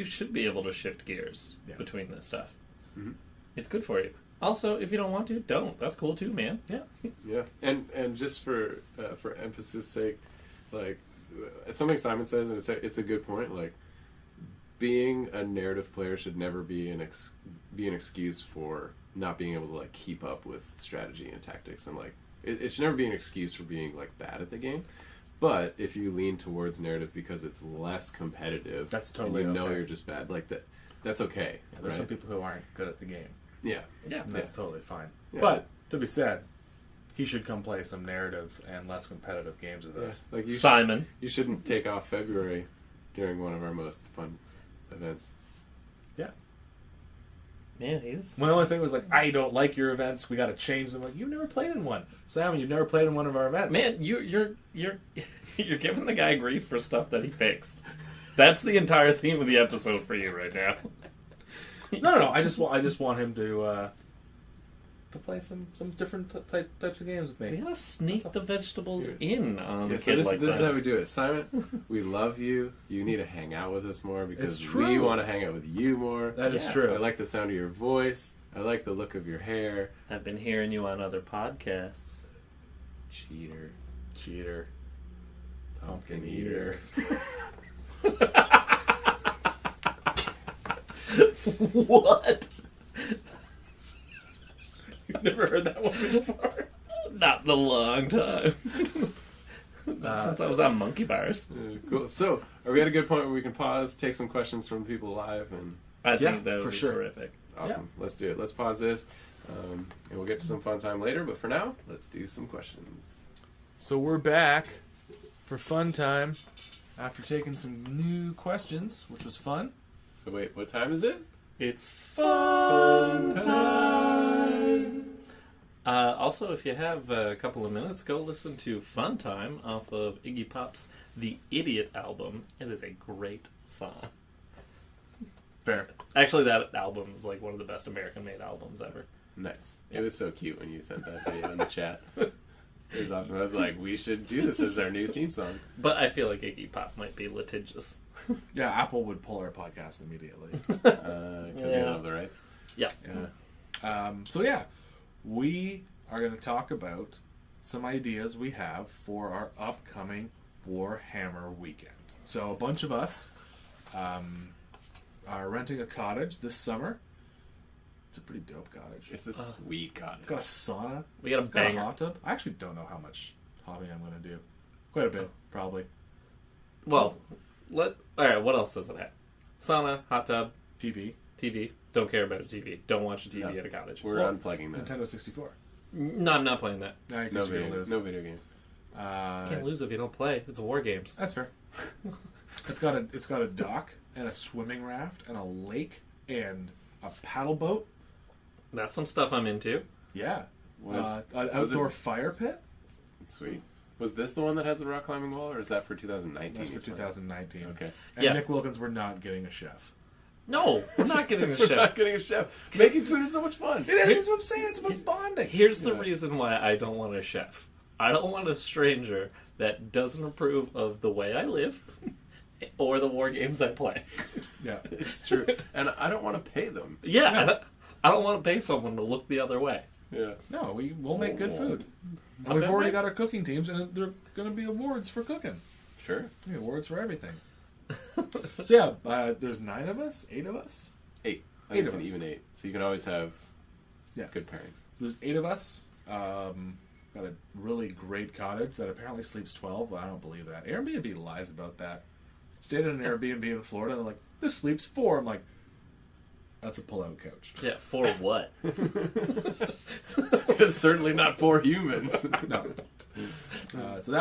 should be able to shift gears Yes. between this stuff. Mm-hmm. It's good for you. Also, if you don't want to, don't. That's cool too, man. Yeah. Yeah, and just for emphasis' sake, like something Simon says, and it's a good point. Like being a narrative player should never be an excuse for not being able to like keep up with strategy and tactics, and like it should never be an excuse for being like bad at the game. But if you lean towards narrative because it's less competitive, That's totally and you know okay. you're just bad, like that. That's okay. Yeah, there's right? some people who aren't good at the game. Yeah, Yeah. And that's totally fine. Yeah. But to be said, he should come play some narrative and less competitive games with us. like Simon. You shouldn't take off February during one of our most fun events. Yeah. Man, he's... My only thing was like, I don't like your events. We got to change them. Like, you've never played in one, Simon. You've never played in one of our events. Man, you're giving the guy grief for stuff that he fixed. That's the entire theme of the episode for you right now. No. I just want him to play some different types of games with We me. gotta sneak the vegetables Here. in on Yeah, a so kid this like is that. how we do it. Simon, we love you. You need to hang out with us more because It's we true. want to hang out with you more. That is Yeah. true. I like the sound of your voice. I like the look of your hair. I've been hearing you on other podcasts. Cheater. Pumpkin eater. What? You've never heard that one before? Not in a long time. Since I was on Monkey Bars. Cool. So, are we at a good point where we can pause, take some questions from people live, and I think Yeah, that would for be sure. terrific. awesome. Let's do it. Let's pause this, and we'll get to some fun time later. But for now, let's do some questions. So we're back for fun time after taking some new questions, which was fun. So wait, what time is it? It's fun time. Also, if you have a couple of minutes, go listen to Fun Time off of Iggy Pop's The Idiot album. It is a great song. Fair. Actually, that album is like one of the best American-made albums ever. Nice. It was so cute when you sent that video in the chat. It was awesome. I was like, we should do this as our new theme song. But I feel like Iggy Pop might be litigious. Yeah, Apple would pull our podcast immediately. Because you Yeah. don't have the rights. Yeah. So yeah, we are going to talk about some ideas we have for our upcoming Warhammer weekend. So a bunch of us are renting a cottage this summer. It's a pretty dope cottage. It's a sweet cottage. It's got a sauna. We got a It's got a banger. hot tub. I actually don't know how much hobbing I'm going to do. Quite a bit, probably. Well, all right, what else does it have? Sauna, hot tub, TV. TV. Don't care about a TV. Don't watch a TV No. at a cottage. We're Well, unplugging that. Nintendo 64. No, I'm not playing that. No, you No can video, lose. no video games. Can't lose if you don't play. It's war games. That's fair. It's got a dock and a swimming raft and a lake and a paddle boat. That's some stuff I'm into. Yeah. Was- An was outdoor it- fire pit. Sweet. Was this the one that has the rock climbing wall, or is that for 2019? That's for 2019. Okay. And Yeah. Nick Wilkins, we're not getting a chef. No, we're not getting a We're chef. not getting a chef. Making food is so much fun. It is. That's what I'm saying. It's about bonding. Here's the Yeah. reason why I don't want a chef. I don't want a stranger that doesn't approve of the way I live or the war games I play. Yeah. It's true. And I don't want to pay them. Yeah, No. I don't want to pay someone to look the other way. Yeah. No, we'll make good food. I And we've bet already they- got our cooking teams, and there are going to be awards for cooking. Sure. Yeah, awards for everything. So yeah, there's 9 of us, 8 of us. 8. I think 8 it's of an us. even 8. So you can always have Yeah. good pairings. So there's 8 of us. Got a really great cottage that apparently sleeps 12, but I don't believe that. Airbnb lies about that. Stayed in an Airbnb in Florida, and they're like, this sleeps 4. I'm like, that's a pull-out couch. Yeah, for what? It's certainly not for humans. No. So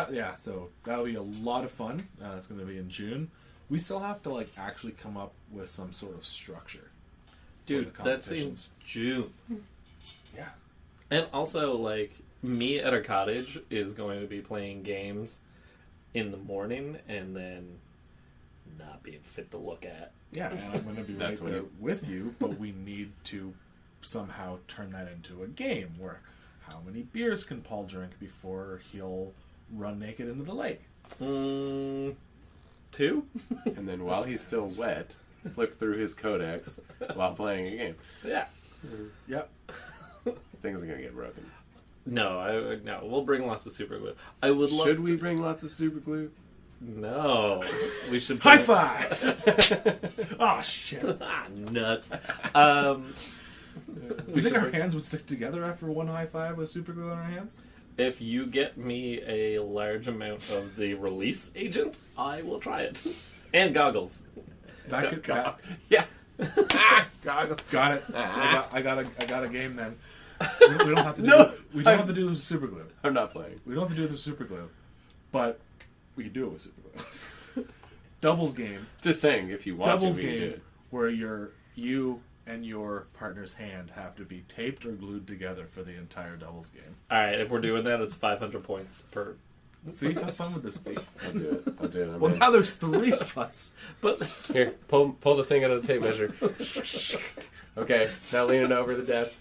that'll be a lot of fun. It's going to be in June. We still have to like actually come up with some sort of structure. Dude, for the that competitions. seems June. Yeah. And also, like, me at a cottage is going to be playing games in the morning and then not being fit to look at. Yeah, and I'm going to be right That's when there you- with you, but we need to somehow turn that into a game where how many beers can Paul drink before he'll run naked into the lake? 2? And then while he's still wet, flip through his codex while playing a game. Yeah. Yep. Things are going to get broken. No, we'll bring lots of super glue. I would love Should we bring lots of super glue? No. We should High bring... five! Oh, shit. Ah, nuts. You think our hands would stick together after one high five with super glue on our hands? If you get me a large amount of the release agent, I will try it. And goggles. That could, that, Yeah. Goggles. got it. I got a game then. We don't have to do No! we don't have to do this with super glue. I'm not playing. We don't have to do this with super glue. But we can do it with super glue. Doubles game. Just saying, if you want Doubles to, we can do game it. where you and your partner's hand have to be taped or glued together for the entire doubles game. Alright, if we're doing that, it's 500 points per... See, how fun would this be? I'll do it. I'll do it. I'm Well, in. now there's 3 of us. But... Here, pull the thing out of the tape measure. Okay, now lean it over the desk.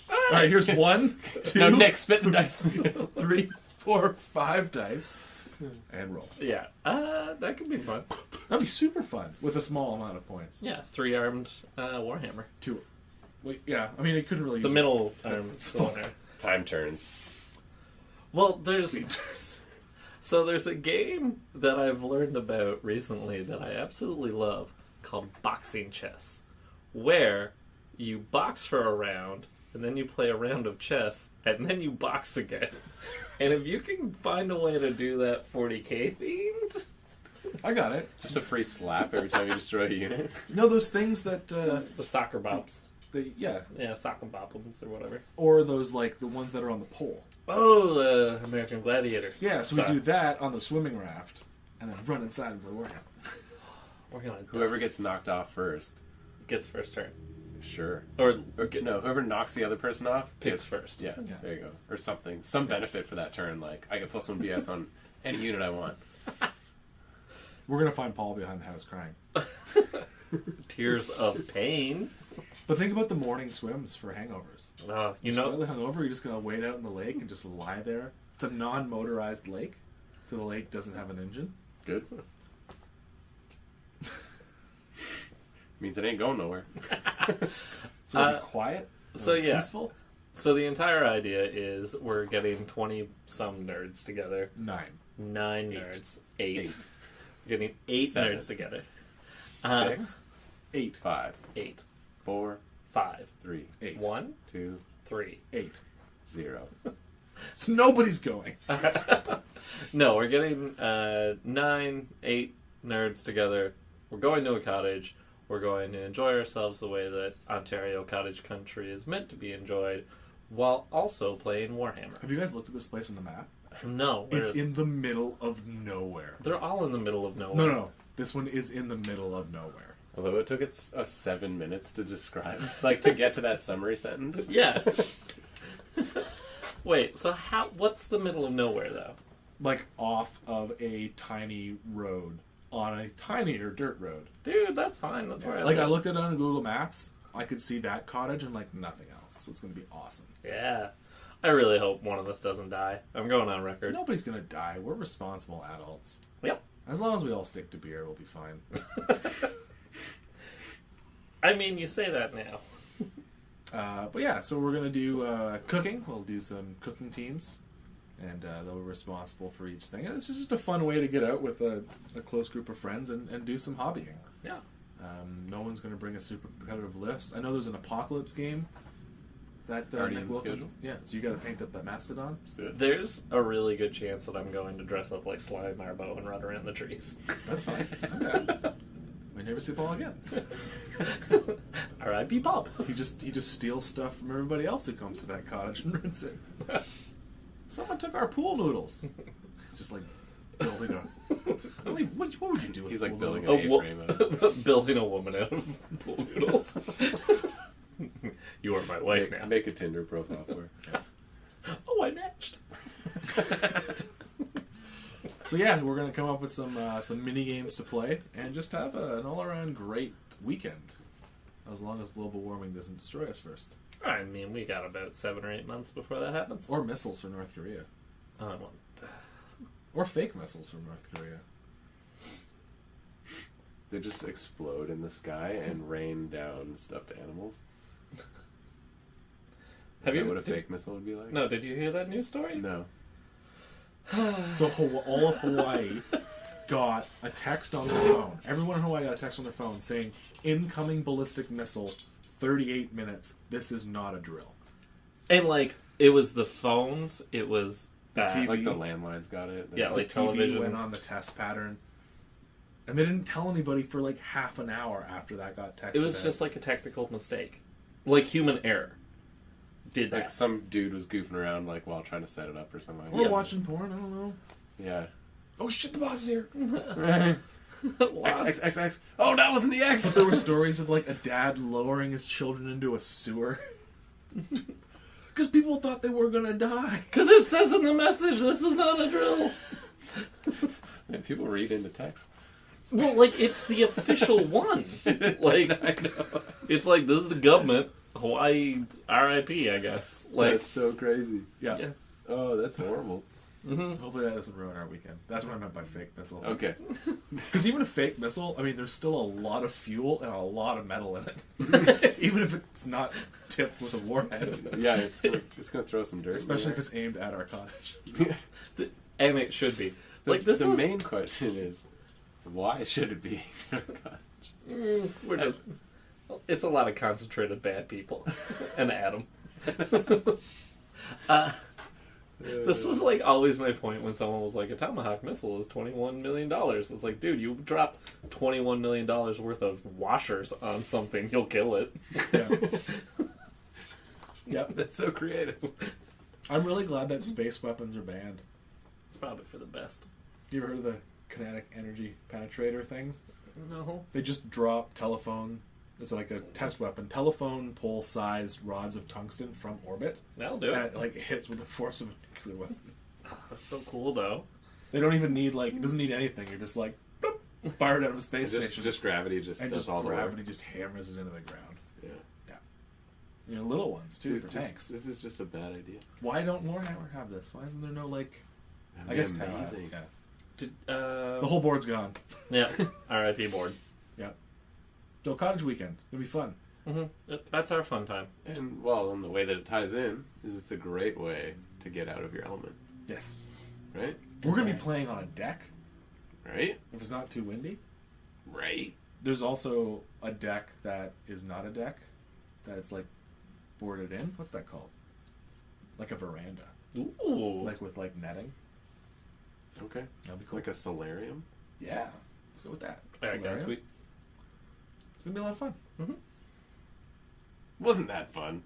All right, here's 1, 2, No, Nick, spit the dice. 3, 4, 5 dice, and roll. Yeah, that could be fun. That'd be super fun with a small amount of points. Yeah, 3-armed Warhammer. 2. Wait, yeah. I mean, it couldn't really use The middle arm is the one there. Time turns. Well, there's... Speed turns. So there's a game that I've learned about recently that I absolutely love called boxing chess, where you box for a round, and then you play a round of chess, and then you box again. And if you can find a way to do that 40k themed... I got it. Just a free slap every time you destroy a unit. No, those things that, The soccer bops. yeah, Yeah, soccer bopums or whatever. or those like the ones that are on the pole. Oh, the American Gladiator. Yeah, so we do that on the swimming raft, and then run inside of the Warhammer. We're gonna Whoever gets knocked off first. gets first turn. Sure. Or No, whoever knocks the other person off Picks gets first. Yeah, Yeah. there you go. Or something. Some benefit for that turn, like I get +1 BS on any unit I want. We're gonna find Paul behind the house crying. tears of pain. But think about the morning swims for hangovers. You You're know, slightly hungover, you're just gonna wait out in the lake and just lie there. It's a non-motorized lake, so the lake doesn't have an engine. Good. Means it ain't going nowhere. So it'll be quiet. so and yeah. peaceful. So the entire idea is we're getting 20-some nerds together. 9. 9 Eight. nerds. 8. Eight. We're getting 8 Seven. nerds together. 6, 8. 5, 8. 4, 5. 3, 8. 1, 2, 3. 8. 0. So nobody's going. No, we're getting 9, 8 nerds together. We're going to a cottage. We're going to enjoy ourselves the way that Ontario cottage country is meant to be enjoyed, while also playing Warhammer. Have you guys looked at this place on the map? No, It's in the middle of nowhere. they're all in the middle of nowhere. No. This one is in the middle of nowhere. Although it took us 7 minutes to describe, like to get to that summary sentence. Yeah. Wait, so what's the middle of nowhere, though? Like off of a tiny road on a tinier dirt road. Dude, that's fine. That's where I Like I live. looked at it on Google Maps, I could see that cottage and like nothing else. So it's gonna be awesome. Yeah. I really hope one of us doesn't die. I'm going on record. Nobody's gonna die. We're responsible adults. Yep. As long as we all stick to beer, we'll be fine. I mean, you say that now. But yeah, so we're gonna do cooking. We'll do some cooking teams, and they'll be responsible for each thing. And this is just a fun way to get out with a close group of friends and do some hobbying. Yeah. No one's going to bring a super competitive list. I know there's an Apocalypse game that Already Nick in the Wilkins- schedule? Yeah, so you got to paint up that Mastodon. Let's do it. There's a really good chance that I'm going to dress up like Sly Marbo and run around the trees. That's fine. Okay. We never see Paul again. R.I.P. Paul. He just steals stuff from everybody else who comes to that cottage and runs it. Someone took our pool noodles. It's just like building a. I mean, what would you do with He's a like pool building noodle? an A-frame out of Building a woman out of pool noodles. You are my wife now. Make a Tinder profile for her. Oh, I matched. So yeah, we're gonna come up with some mini games to play and just have an all around great weekend, as long as global warming doesn't destroy us first, I mean, we got about 7 or 8 months before that happens. or missiles from North Korea, Well, or fake missiles from North Korea. They just explode in the sky and rain down stuffed animals. Have Is you- that what a did- fake missile would be like? no, did you hear that news story? No. So all of Hawaii got a text on their phone. Everyone in Hawaii got a text on their phone saying, "Incoming ballistic missile, 38 minutes. This is not a drill." And, like, it was the phones, it was that. TV. Like the landlines got it. Yeah, The like TV television. went on the test pattern, and they didn't tell anybody for like half an hour after that got texted. It was out. just like a technical mistake. Like human error. Did Like that. some dude was goofing around like while trying to set it up or something. We're Yeah. watching porn. I don't know. Yeah. Oh shit! The boss is here. X, X, X, X. Oh, that wasn't the X! But there were stories of like a dad lowering his children into a sewer because people thought they were gonna die. Because it says in the message, this is not a drill. Man, people read into text. Well, like, it's the official one. Like, I know. it's like, this is the government. Hawaii, RIP, I guess. Like, That's so crazy. Yeah. yeah. Oh, that's horrible. So hopefully that doesn't ruin our weekend. That's what I meant by fake missile. Okay. Because even a fake missile, I mean, there's still a lot of fuel and a lot of metal in it. Even if it's not tipped with a warhead. Yeah, it's gonna throw some dirt. Especially if in it's aimed at our cottage. there. And it should be. The, Like, this the was... main question is, why should it be? We're just... It's a lot of concentrated bad people. And Adam. This was like always my point when someone was like, a Tomahawk missile is $21 million. It's like, dude, you drop $21 million worth of washers on something, you'll kill it. Yeah. Yep. That's so creative. I'm really glad that space weapons are banned. It's probably for the best. You ever heard of the kinetic energy penetrator things? No. They just drop telephone. It's like a test weapon. Telephone pole-sized rods of tungsten from orbit, That'll do and it. it like hits with the force of a nuclear weapon. That's so cool, though. They don't even need like. It doesn't need anything. You're just like boop, fired out of a space Just, station, just gravity just and does just all the gravity work. just hammers it into the ground. Yeah. You know, little ones too Dude, for this- tanks. This is just a bad idea. Why don't Warhammer have this? Why isn't there no like? That'd I be guess Tau has it, amazing. yeah. Did, The whole board's gone. yeah. RIP board. Yeah. So cottage weekend. It'll be fun. That's our fun time. And well, and the way that it ties in is it's a great way to get out of your element, Yes. right? We're gonna be playing on a deck Right? if it's not too windy. Right? There's also a deck that is not a deck. That's like boarded in. What's that called? Like a veranda. Ooh. Like with like netting. Okay. That'd be cool. Like a solarium. Yeah. Let's go with that. All right, guys. Solarium. It's gonna be a lot of fun. Wasn't that fun?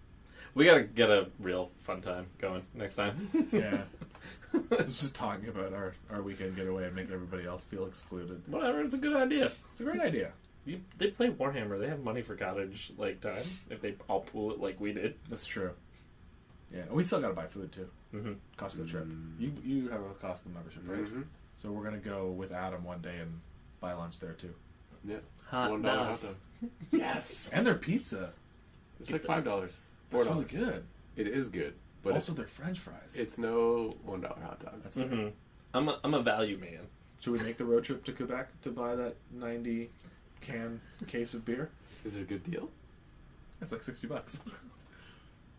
We gotta get a real fun time going next time. Yeah. It's just talking about our weekend getaway and make everybody else feel excluded. Whatever, it's a good idea. It's a great idea. They play Warhammer. They have money for cottage like time if they all pool it like we did. That's true. Yeah, and we still gotta buy food too. Mm-hmm. Costco trip. You have a Costco membership, right? Mhm. So we're gonna go with Adam one day and buy lunch there too. Yeah. Hot $1 dogs. hot dogs. Yes, and their pizza. It's like $5. That's $4. really good. It is good, but Also, it's, their French fries. it's no $1 hot dog. That's right. Mm-hmm. I'm a value man. Should we make the road trip to Quebec to buy that 90 can case of beer? Is it a good deal? It's like $60.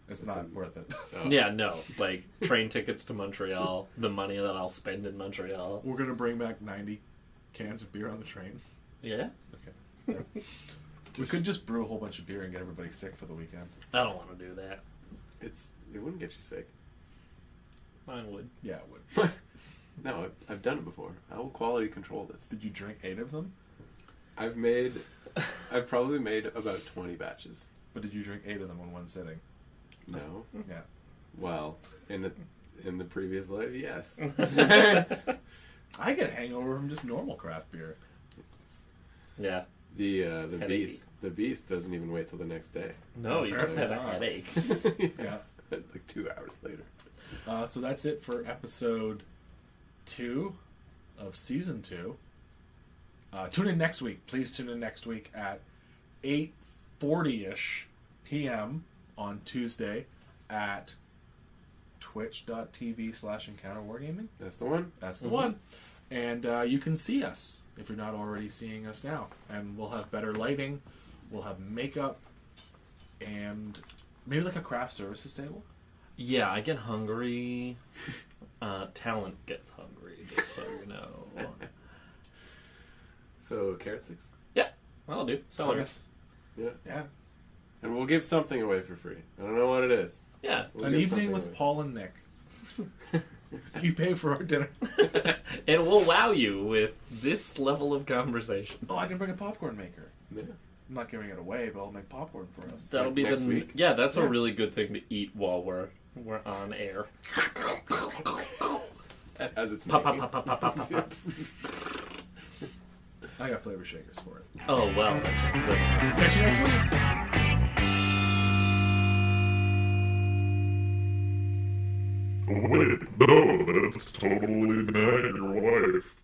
It's That's not a- worth it. Oh. Yeah, no, like train tickets to Montreal, the money that I'll spend in Montreal. We're gonna bring back 90 cans of beer on the train. Yeah, Okay. We could just brew a whole bunch of beer and get everybody sick for the weekend. I don't want to do that. It wouldn't get you sick. Mine would. Yeah, it would. No, I've done it before. I will quality control this. Did you drink 8 of them? I've probably made about 20 batches. But did you drink 8 of them in one sitting? No. Yeah. Well, in the previous life, yes. I get a hangover from just normal craft beer. Yeah. The beast doesn't even wait till the next day. No, you just have a Apparently headache. Yeah. Like 2 hours later. So that's it for episode 2 of season 2. Tune in next week. Please tune in next week at 8:40ish p.m. on Tuesday at twitch.tv/encounterwargaming. That's the one. That's the one. And you can see us if you're not already seeing us now. And we'll have better lighting. We'll have makeup. And maybe like a craft services table. Yeah, I get hungry. Talent gets hungry, just so you know. So, carrot sticks? Yeah, that'll do. Celery. Yes. Yeah. Yeah. And we'll give something away for free. I don't know what it is. Yeah. We'll An give evening something with away. Paul and Nick. You pay for our dinner. It will wow you with this level of conversation. Oh, I can bring a popcorn maker. Yeah. I'm not giving it away, but I'll make popcorn for us. That'll be Next the week? Yeah, that's Yeah. a really good thing to eat while we're on air. As it's Pop, pop, making. pop, pop, pop, pop, pop. I got flavor shakers for it. Oh well. Catch you next week. Wait, no, that's totally not your wife.